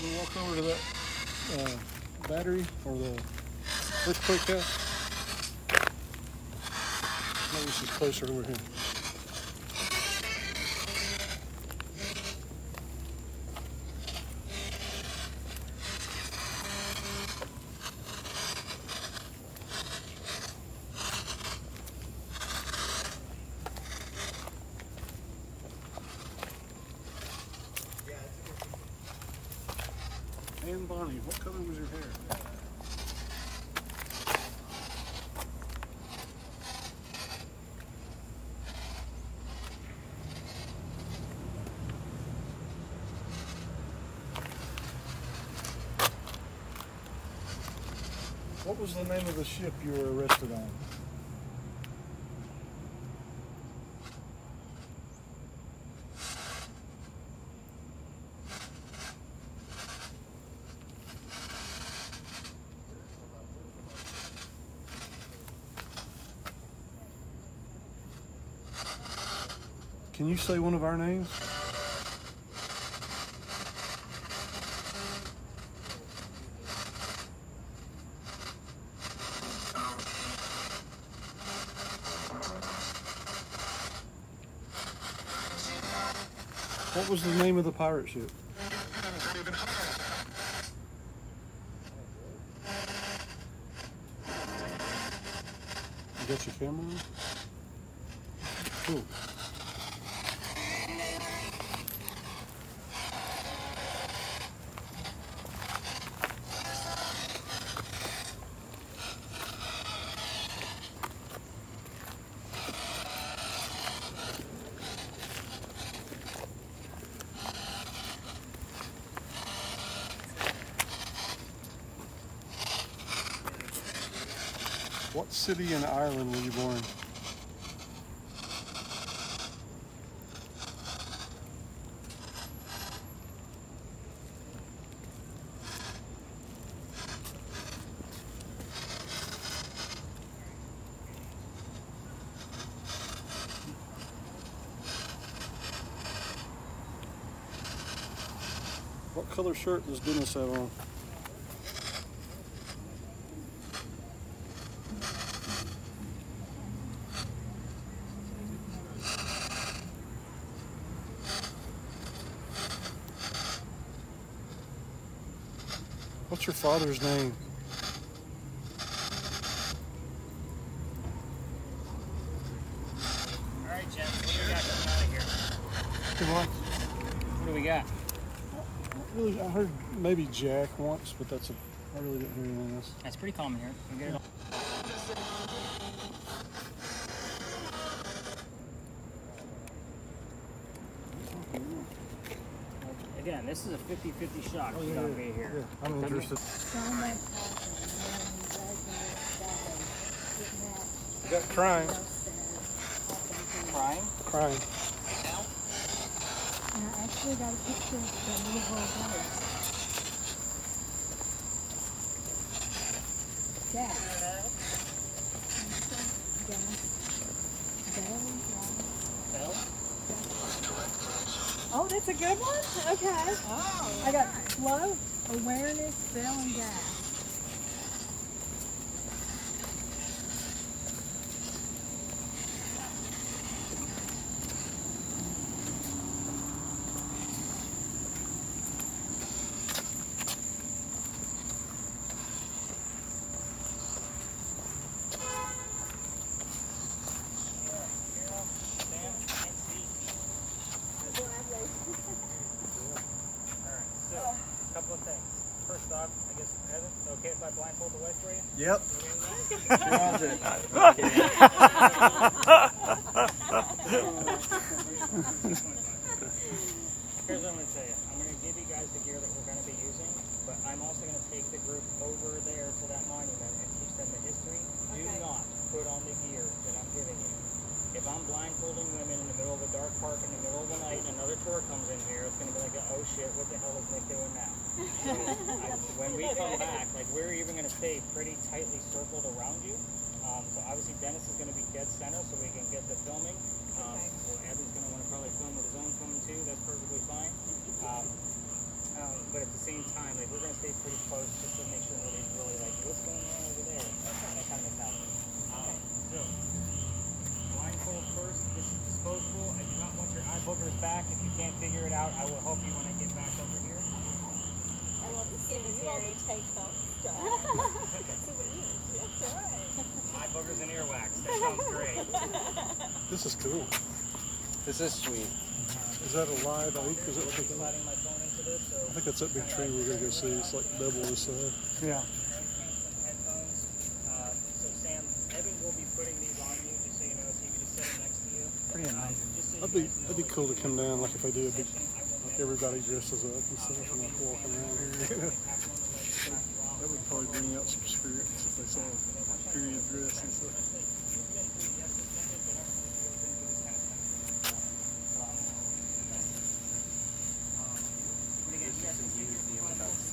We'll walk over to that battery or the earthquake house. Maybe this is closer over here. Anne Bonny, what color was your hair? What was the name of the ship you were arrested on? Can you say one of our names? What was the name of the pirate ship? You got your camera on? Cool. What city in Ireland were you born? What color shirt does Dennis have on? What's your father's name? All right, Jen, what do we got coming out of here? What? What do we got? Really, I heard maybe Jack once, but that's I really didn't hear anything else. That's pretty common here. We get it all. Again, this is a 50-50 shot. Yeah, Right here. yeah, I'm interested. So much Is that crying? Crying? Crying. And I actually got a picture of the little ghost. Jack. Bell? Oh, that's a good one? Okay. Oh, I got flow, awareness, bell, and gas. Couple of things. First off, I guess, Evan, okay if I blindfold the way for you? Yep. You're on to it. Here's what I'm going to tell you. I'm going to give you guys the gear that we're going to be using, but I'm also going to take the group over there to that monument and teach them the history. Do not put on the gear that I'm giving you. If I'm blindfolding women in the middle of a dark park in the middle of the night and another tour comes in here, it's going to be like, oh shit, what the hell is Nick doing now? When we come back, like we're even going to stay pretty tightly circled around you. So obviously Dennis is going to be dead center so we can get the filming. So Evan's going to want to probably film with his own phone too. That's perfectly fine. But at the same time, like we're going to stay pretty close just to make sure nobody's really like, what's going on over there? That kind of mentality. So blindfold first. This is disposable. I do not want your eye boogers back. If you can't figure it out, I will help you when I get back over here. I love the cemetery take home stuff. That's right. Eye boogers and earwax. That sounds great. This is cool. This is sweet. Is that a live oak? Is it like Sliding my phone into this, so I think that's that big tree we're gonna go see. It's like double this size. Yeah. headphones. So Sam, Evan will be putting these on you just so you know, so you can just set them next to you. Pretty amazing. Just so you That'd be guys know, that'd be cool to come down, like if they do a big, like everybody dresses up and stuff, and like walking around here. That would probably bring out some spirits if they saw period dress and stuff.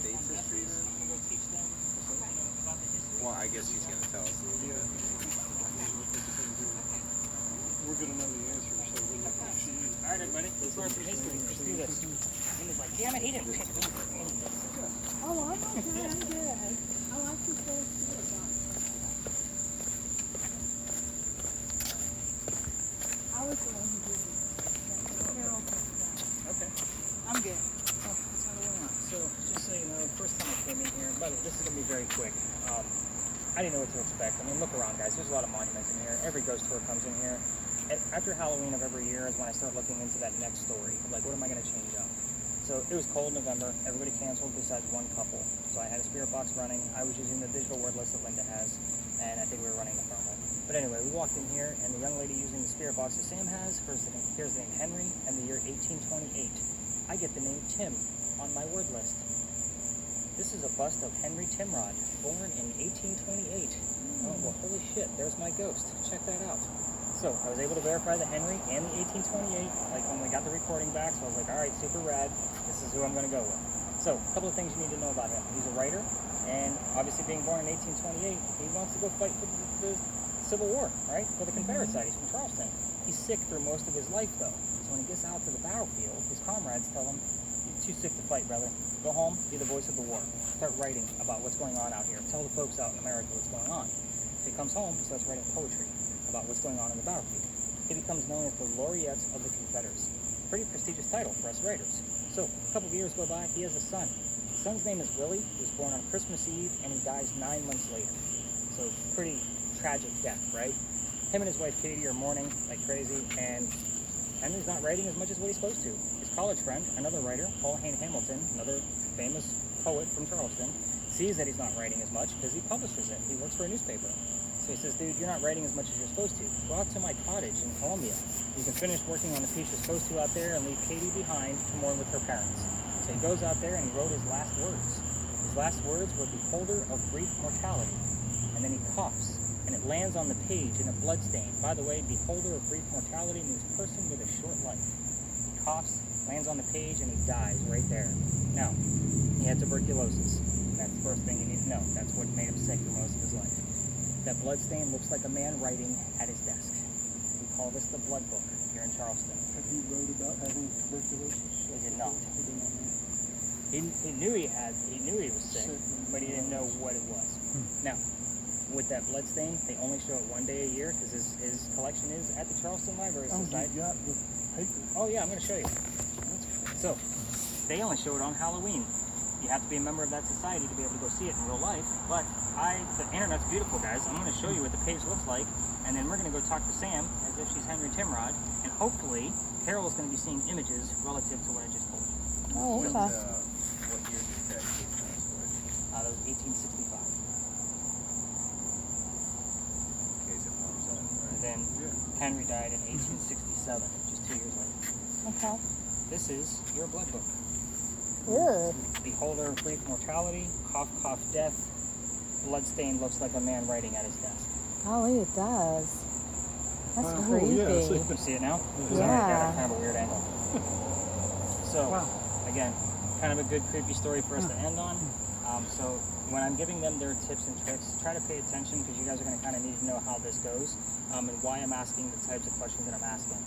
State's history then? Well, I guess he's going to tell us a little bit. We're gonna know the answer, so we know what she is. All right, everybody, let's learn from history. Let's do this. And he's like, damn it, he didn't pick me. Oh, I'm okay. I'm good. I like this little spirit box. I was the one who did it. Carol said that. Okay. I'm good. So, just so you know, the first time I came in here, by the way, this is going to be very quick. I didn't know what to expect. I mean, look around, guys. There's a lot of monuments in here. Every ghost tour comes in here. After Halloween of every year is when I start looking into that next story. Like, what am I going to change up? So, it was cold November. Everybody canceled besides one couple. So, I had a spirit box running. I was using the digital word list that Linda has, and I think we were running the thermal. But anyway, we walked in here, and the young lady using the spirit box that Sam has, here's the name Henry, and the year 1828. I get the name Tim on my word list. This is a bust of Henry Timrod, born in 1828. Oh, well, holy shit, there's my ghost. Check that out. So, I was able to verify the Henry and the 1828, like when we got the recording back, so I was like, alright, super rad, this is who I'm going to go with. So, a couple of things you need to know about him. He's a writer, and obviously being born in 1828, he wants to go fight for the Civil War, right? For the Confederate side. He's from Charleston. He's sick through most of his life, though. So when he gets out to the battlefield, his comrades tell him, "You're too sick to fight, brother. Go home, be the voice of the war. Start writing about what's going on out here. Tell the folks out in America what's going on." So he comes home and starts writing poetry about what's going on in the battlefield. He becomes known as the Laureate of the Confederacy. Pretty prestigious title for us writers. So a couple of years go by, he has a son. son's name is Willie. He was born on Christmas Eve, and he dies 9 months later. So pretty tragic death, right? Him and his wife Katie are mourning like crazy, and Henry's not writing as much as what he's supposed to. His college friend, another writer, Paul Hayne Hamilton, another famous poet from Charleston, sees that he's not writing as much because he publishes it. He works for a newspaper. So he says, dude, you're not writing as much as you're supposed to. Go out to my cottage in Columbia. You can finish working on the piece you're supposed to out there and leave Katie behind to mourn with her parents. So he goes out there and he wrote his last words. His last words were, beholder of brief mortality. And then he coughs, and it lands on the page in a bloodstain. By the way, beholder of brief mortality means person with a short life. He coughs, lands on the page, and he dies right there. Now, he had tuberculosis. That's the first thing you need to know. That's what made him sick for most of his life. That bloodstain looks like a man writing at his desk. We call this the blood book here in Charleston. Have he wrote about having tuberculosis? He did not. He did not know. He knew he was sick, but he didn't know what it was. Now, with that blood stain, they only show it one day a year because his collection is at the Charleston Library Society. You got the paper. Oh yeah, I'm going to show you. So, they only show it on Halloween. You have to be a member of that society to be able to go see it in real life. But the internet's beautiful, guys. I'm going to show you what the page looks like, and then we're going to go talk to Sam as if she's Henry Timrod, and hopefully Carol is going to be seeing images relative to what I just told you. Oh, okay. What year did that take place? That was 1865. In case it pops up, right? And then Henry died in 1867, just 2 years later. Okay. This is your blood book. Ugh. Beholder of brief mortality, cough, cough, death. Bloodstain looks like a man writing at his desk. Oh, it does. That's Oh, creepy. yeah, I see. You see it now? Because Yeah. I'm right there at kind of a weird angle. So, Wow. again, kind of a good creepy story for us to end on. So when I'm giving them their tips and tricks, try to pay attention because you guys are going to kind of need to know how this goes and why I'm asking the types of questions that I'm asking.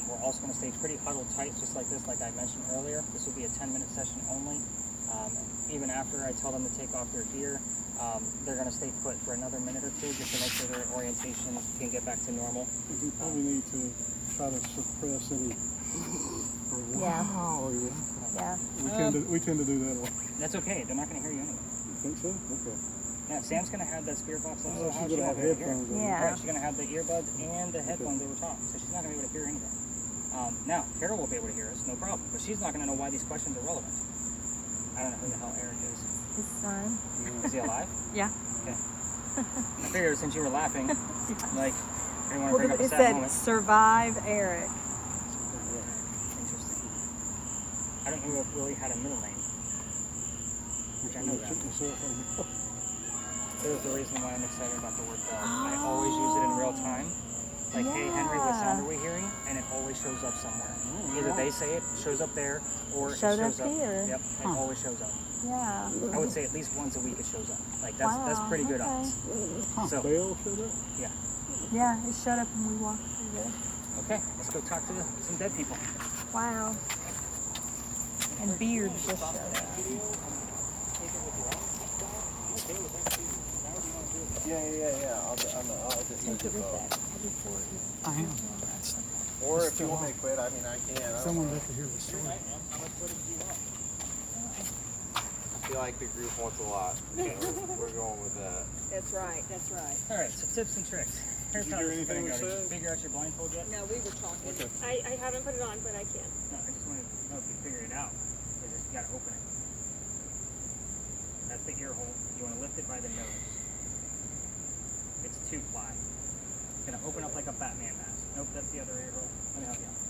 We're also going to stay pretty huddled tight, just like this, like I mentioned earlier. This will be a 10-minute session only. Even after I tell them to take off their gear, they're going to stay put for another minute or two just to make sure their orientation can get back to normal. We probably need to try to suppress any. Yeah. Wow. Yeah. We tend to do that a lot. That's okay. They're not going to hear you anyway. You think so? Okay. Yeah, Sam's going to have that spirit box on. Oh, So how she's is she gonna have gonna be able to hear? headphones on. Yeah. Right, she's going to have the earbuds and the headphones over top, so she's not going to be able to hear anything. Now, Carol will be able to hear us, no problem, but she's not going to know why these questions are relevant. I don't know who the hell Eric is. His son. Is he alive? Yeah. Okay. I figured since you were laughing, like, I didn't want to bring up a It sad said moment. survive Eric. Interesting. I don't know if Willie had a middle name. Which I know that. There's the reason why I'm excited about the word dog. I always use it in real time. Like, hey Henry, what sound are we hearing? And it always shows up somewhere. Either they say it, shows up there, or it Showed shows up up. here. Yep, it always shows up. Yeah. I would say at least once a week it shows up. Like that's pretty good odds. So Bell showed up? yeah. Yeah, it showed up when we walked through there. Okay, let's go talk to some dead people. Wow. And Beard just showed up. Yeah. I'll just use it both. I am. Or if you want me to quit, I mean, I can. Someone has to hear the story. I feel like the group wants a lot. So we're going with that. That's right, that's right. All right, so tips and tricks. Here's Did you how hear this is anything gonna we go. Did you said? figure out your blindfold yet? No, we were talking. Okay. I haven't put it on, but I can. No, I just wanted to know if you figured it out. Because you gotta open it. That's the ear hole. You wanna lift it by the nose. It's 2-ply. It's gonna open up like a Batman mask. Nope, that's the other ear hole. Let me help you out.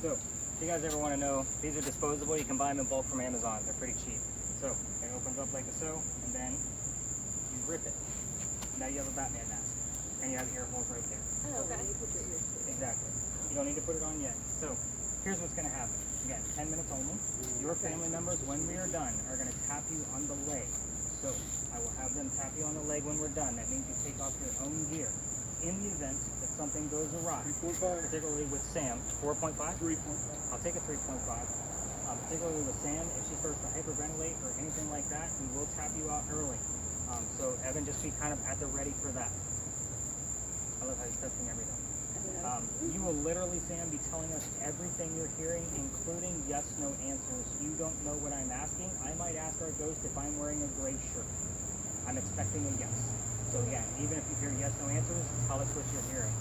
So, if you guys ever wanna know, these are disposable. You can buy them in bulk from Amazon. They're pretty cheap. So, it opens up like so, and then you rip it. Now you have a Batman mask. And you have ear holes right there. Okay. Exactly. You don't need to put it on yet. So, here's what's going to happen. Again, 10 minutes only. Your family members, when we are done, are going to tap you on the leg. So, I will have them tap you on the leg when we're done. That means you take off your own gear. In the event that something goes awry, 3.5. particularly with Sam, 4.5? 3.5. I'll take a 3.5. Particularly with Sam, if she starts to hyperventilate or anything like that, we will tap you out early. So, Evan, just be kind of at the ready for that. I love how he's testing everything. You will literally, Sam, be telling us everything you're hearing, including yes/no answers. You don't know what I'm asking. I might ask our ghost if I'm wearing a gray shirt. I'm expecting a yes. So again, even if you hear yes/no answers, tell us what you're hearing.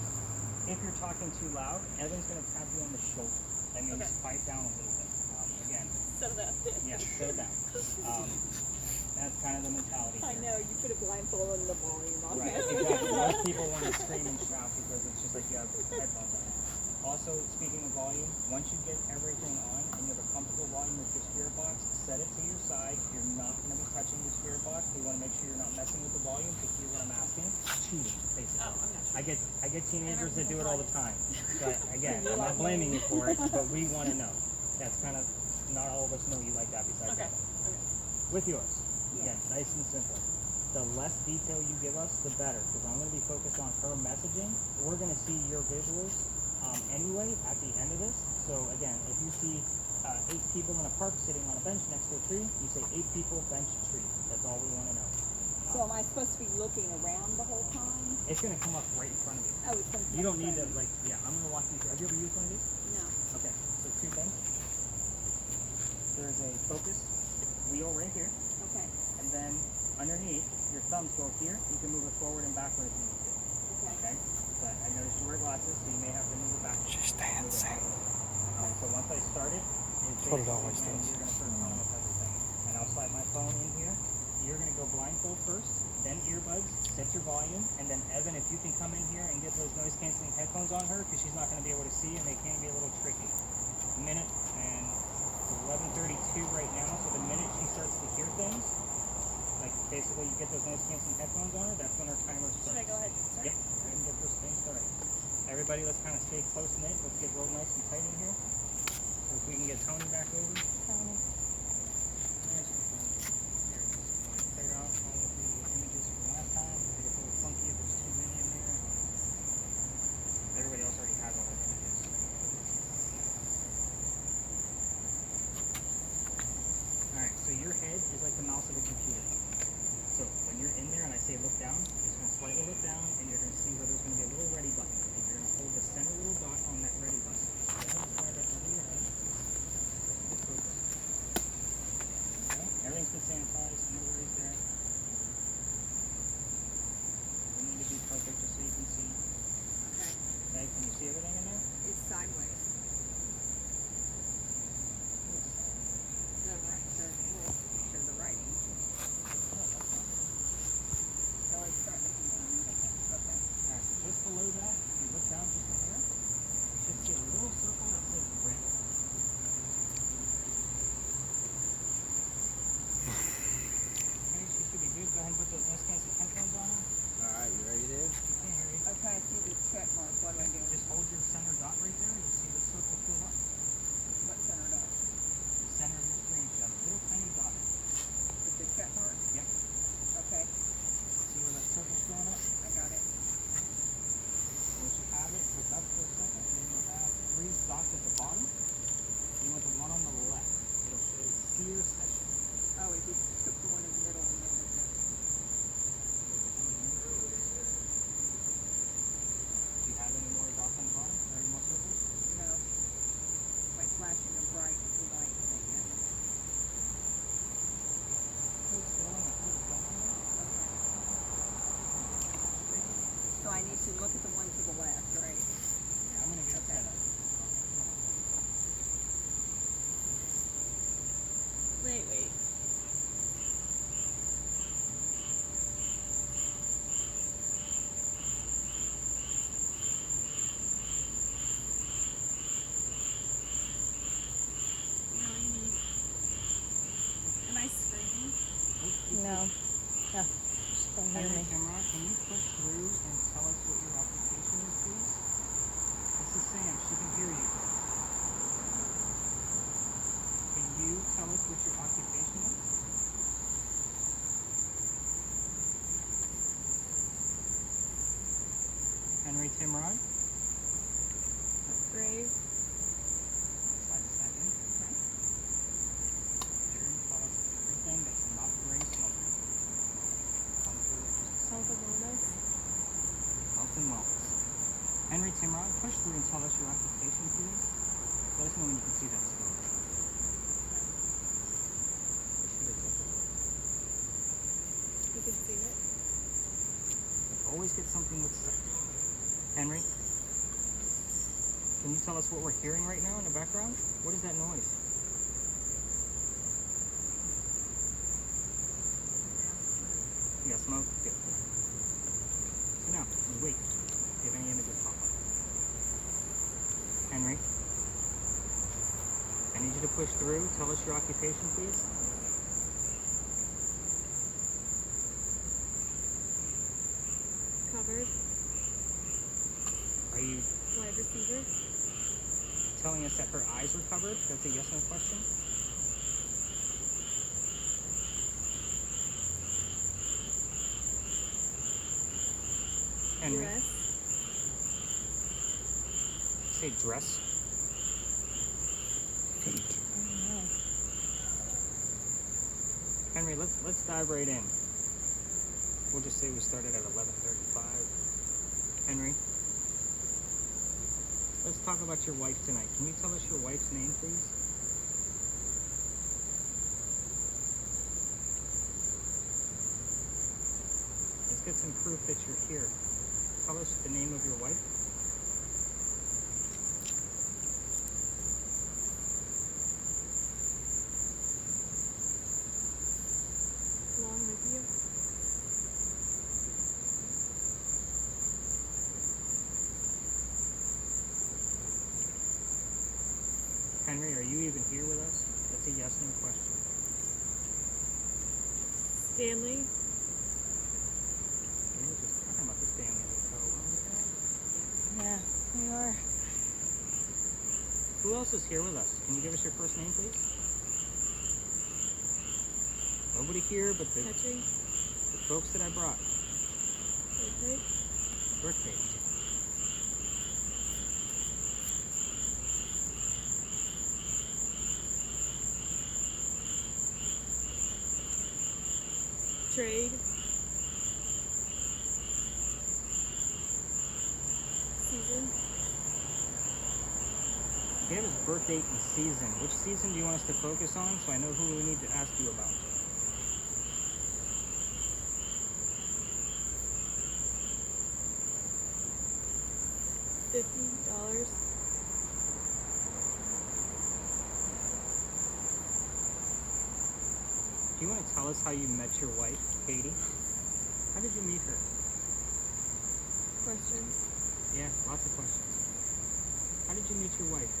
If you're talking too loud, Evan's going to tap you on the shoulder. That means pipe down a little bit. Again. Settle down. Yeah, settle down. That's kind of the mentality here. I know, you put a blindfold on the volume on. Right, exactly. Most people want to scream and shout because it's just like you have headphones on. Also, speaking of volume, once you get everything on and you have a comfortable volume with your spirit box, set it to your side. You're not going to be touching your spirit box. We want to make sure you're not messing with the volume to hear what I'm asking. Cheating, basically. Oh, I'm not sure. I get teenagers that do it all the time. But again, I'm not blaming you for it, but we want to know. That's kind of, not all of us know you like that besides that. Okay. With yours. Again, nice and simple. The less detail you give us, the better, because I'm going to be focused on her messaging. We're going to see your visuals anyway at the end of this. So again, if you see 8 people in a park sitting on a bench next to a tree, you say 8 people, bench, tree. That's all we want to know. So am I supposed to be looking around the whole time? It's going to come up right in front of you. Oh, it's going to You don't need to, like, I'm going to walk you through. Have you ever used one of these? No. Okay, so 2 things. There's a focus wheel right here. Okay. And then underneath, your thumbs go here. You can move it forward and backward if you need to. Okay? But I noticed you wear glasses, so you may have to move it back. She's dancing. So once I started, That's what it always does. you're going to start telling us everything. And I'll slide my phone in here. You're going to go blindfold first, then earbuds, set your volume, and then Evan, if you can come in here and get those noise-canceling headphones on her, because she's not going to be able to see and they can be a little tricky. A minute and 11:32 right now, so the minute she starts to hear things, like basically you get those noise-canceling headphones on her, that's when her timer starts. Should I go ahead and start? Yep, go ahead and get those things started. Everybody, let's kind of stay close-knit. Let's get real nice and tight in here. So if we can get Tony back over. Tony. Figure out all of the images from last time. It gets a little funky if there's too many in there. Everybody else already has all their images. Alright, so your head is like the mouse of a computer. So when you're in there and I say look down, you're just going to slightly look down and you're going to see where there's going to be a little ready button. And you're going to hold the center little dot on that ready button. Okay, everything's been sanitized, no worries there. We need to be perfect just so you can see. Okay, can you see everything in there? It's sideways. The right, the writing. So it's starting to come down. Okay. Alright, so just below that, if you look down just a hair, you should see a little circle that says red. Okay, she should be good. Go ahead and put those noise-canceling headphones on her. Alright, you ready, Dave? She can't hear you. Okay, I see the check mark. What do I do? Just hold your center dot right there. You'll see the circle fill up. What center dot? The center of your screen should have a little tiny dot. With the check mark? Yep. Okay, See where that circle's going up? I got it. Once you have it, look up for a second, and then you'll have 3 dots at the bottom. You want the one on the left. It'll say Seer Session. Oh, it just took the one in the middle and went with it. Do you have any more dots on the bottom? Or any more circles? No. Like flashing a bright light thing. Hold still and hold the button there. So I need to look at the one to the left, right? Yeah, I'm going to get it set up. Wait. Am I screaming? No. Just don't hear Henry me. Kimrock, can you push through and tell us what your occupation is, please? This is Sam. She can hear you. Can you tell us what your occupation is? Henry Timrod? Grave. Slide this back in. Here, tell us everything that's not gray smoke. Come through and just Health and wellness. health and wellness. Henry Simran, push through and tell us your occupation, please. Let us know when you can see that scope. You can see it. Always get something with sight. Henry, can you tell us what we're hearing right now in the background? What is that noise? You got smoke? Good. Sit down and wait. See if any images pop up. Henry, I need you to push through. Tell us your occupation, please. Covered. Are you Wide receiver. telling us that her eyes are covered? That's a yes no question. Henry, Dress. say dress. Henry, let's dive right in. We'll just say we started at 11:35. Henry, let's talk about your wife tonight. Can you tell us your wife's name, please? Let's get some proof that you're here. Tell us the name of your wife. Along with you. Henry, are you even here with us? That's a yes no question. Stanley. We were just talking about the Stanley Hotel, weren't we, Karen? Yeah, we are. Who else is here with us? Can you give us your first name, please? Nobody here but the Petrie. folks that I brought. Okay. Birthday. Trade. Season. Give us birth date and season. Which season do you want us to focus on so I know who we need to ask you about? $50. Do you want to tell us how you met your wife, Katie? How did you meet her? Questions. Yeah, lots of questions. How did you meet your wife?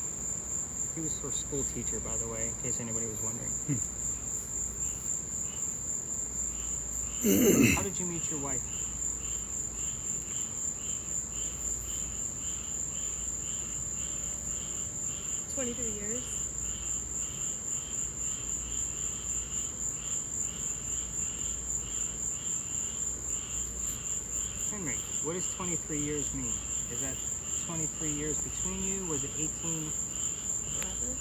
He was her school teacher, by the way, in case anybody was wondering. How did you meet your wife? $23 years. Henry, what does 23 years mean? Is that 23 years between you? Was it 18? Whatever.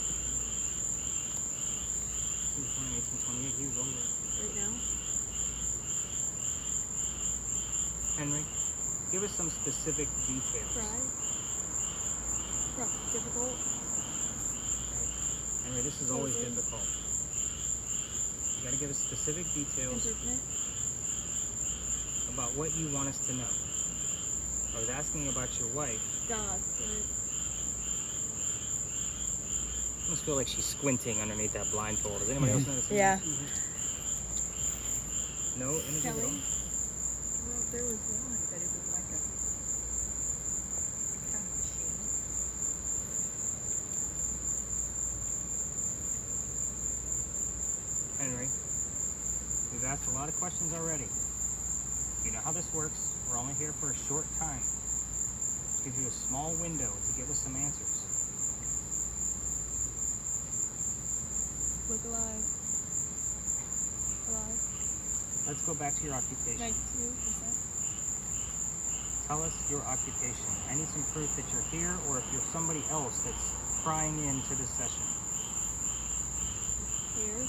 He was born in 1828. He was older. Right now. Henry, give us some specific details. Cry. Difficult. Henry, this is always Closing. difficult. You gotta give us specific details Interpret. about what you want us to know. I was asking about your wife. God. Right. I almost feel like she's squinting underneath that blindfold. Does anybody else notice? Yeah. No images at all? Kelly. Well, there was one, but it was like a kind of machine. Henry, we've asked a lot of questions already. You know how this works. We're only here for a short time. Give you a small window to give us some answers. Look alive. Alive. Let's go back to your occupation. 92%. Tell us your occupation. I need some proof that you're here or if you're somebody else that's prying into this session. Here.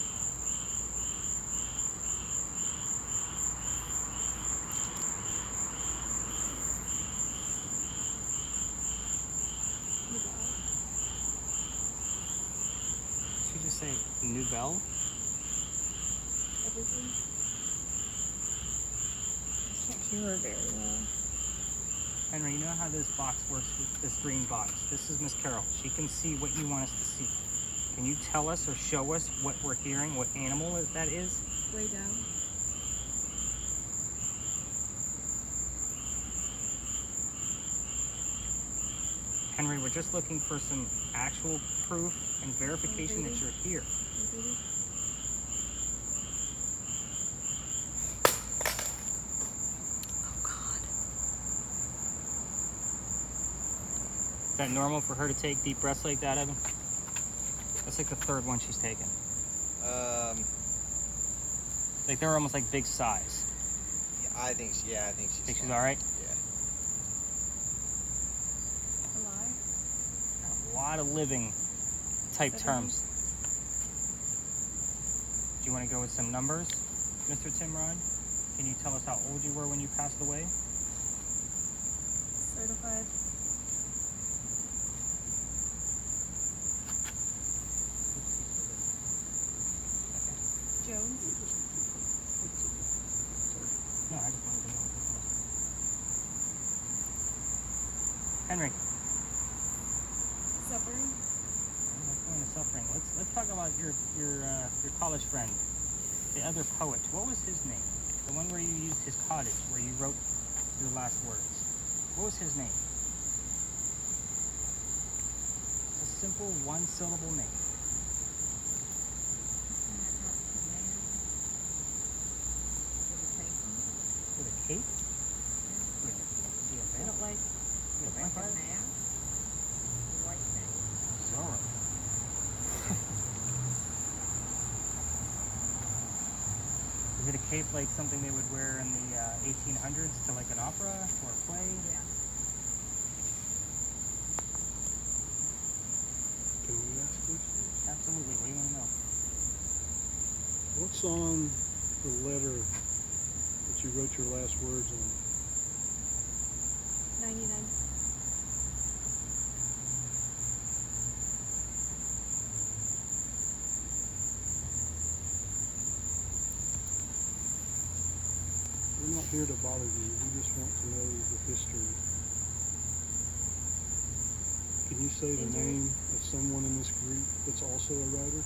say? New bell? Everything. I can't hear her very well. Henry, you know how this box works with this green box? This is Miss Carol. She can see what you want us to see. Can you tell us or show us what we're hearing, what animal that is? Way down. Henry, we're just looking for some actual proof and verification that you're here. Baby. Oh God. Is that normal for her to take deep breaths like that, Evan? That's like the third one she's taken. Like they're almost like big size. I think she's Think she's fine. all right? Yeah. Alive. A lot of living type 70. terms. Do you want to go with some numbers, Mr. Timrod? Can you tell us how old you were when you passed away? Certified. Jones. No, I just wanted to know. Henry, Suffering. let's go into suffering. Let's talk about your college friend, the other poet. What was his name? The one where you used his cottage, where you wrote your last words. What was his name? It's a simple one-syllable name. With a cape? I don't like. A vampire? Zorro. Is it a cape like something they would wear in the 1800s to like an opera or a play? Yeah. Can we ask questions? Absolutely. What do you want to know? What's on the letter that you wrote your last words on? 99. We're not here to bother you. We just want to know the history. Can you say the name of someone in this group that's also a writer?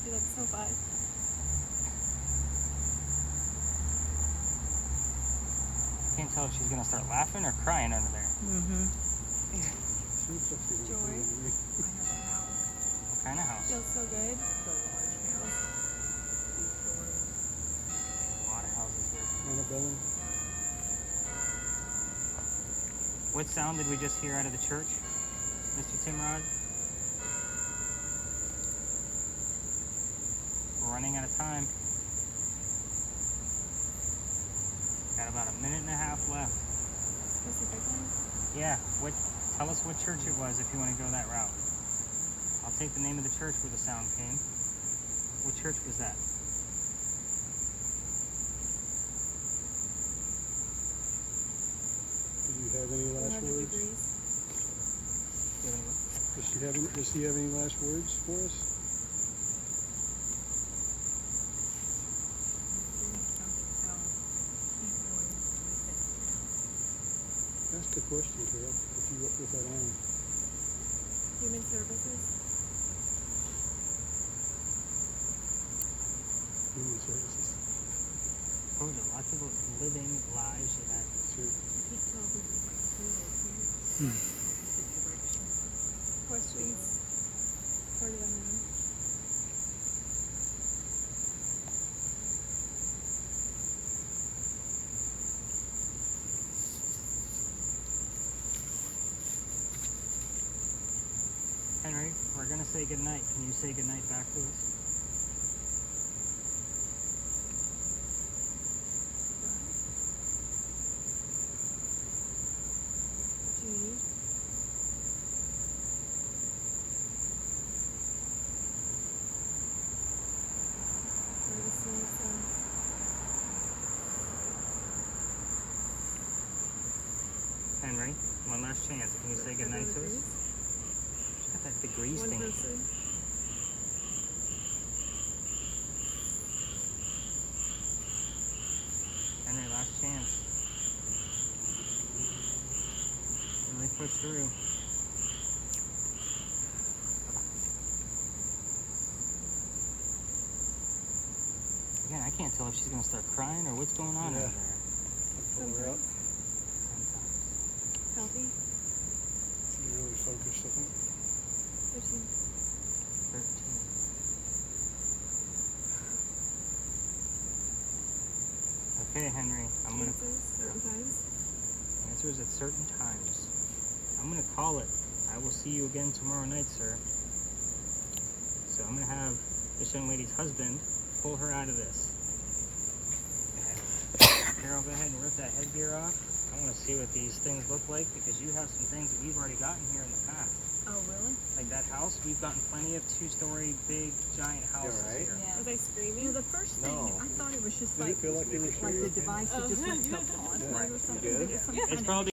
You look so bad. Can't tell if she's gonna start laughing or crying under there. Mm-hmm. Seems like she's Joy. okay with me. What kind of house? Feels so good. A lot of houses here. Annabella? What sound did we just hear out of the church, Mr. Timrod? We're running out of time. Got about a minute and a half left. Specifically. Yeah, tell us what church it was if you want to go that route. I'll take the name of the church where the sound came. What church was that? Do you have any last 100 words? degrees. Does he have any last words for us? Ask the question, Carol, if you with that on. Human services. Human services. Oh, there are lots of living lives you had. Sure. Questions. Part of them now. Henry, we're gonna say goodnight. Can you say goodnight back to us? What do you need? What are the songs then? Henry, one last chance. Can you say goodnight to us? She's got that degrees One thing. person. Henry, last chance. Really push through. Again, I can't tell if she's gonna start crying or what's going on over there. Sometimes. Healthy. She's really focused, I think. 13. 13. Okay, Henry, I'm gonna. Answers certain times. Answers at certain times. I'm gonna call it. I will see you again tomorrow night, sir. So I'm gonna have this young lady's husband pull her out of this. Carol, go ahead and rip that headgear off. I want to see what these things look like because you have some things that we've already gotten here in the past. Oh, really? Like that house, we've gotten plenty of two-story, big, giant houses right? here. Yeah. Was I screaming? The first thing, No. I thought it was just Did like, it feel like you were like the device that just went tilt on Right. or something. You did? There was some It's kind of- probably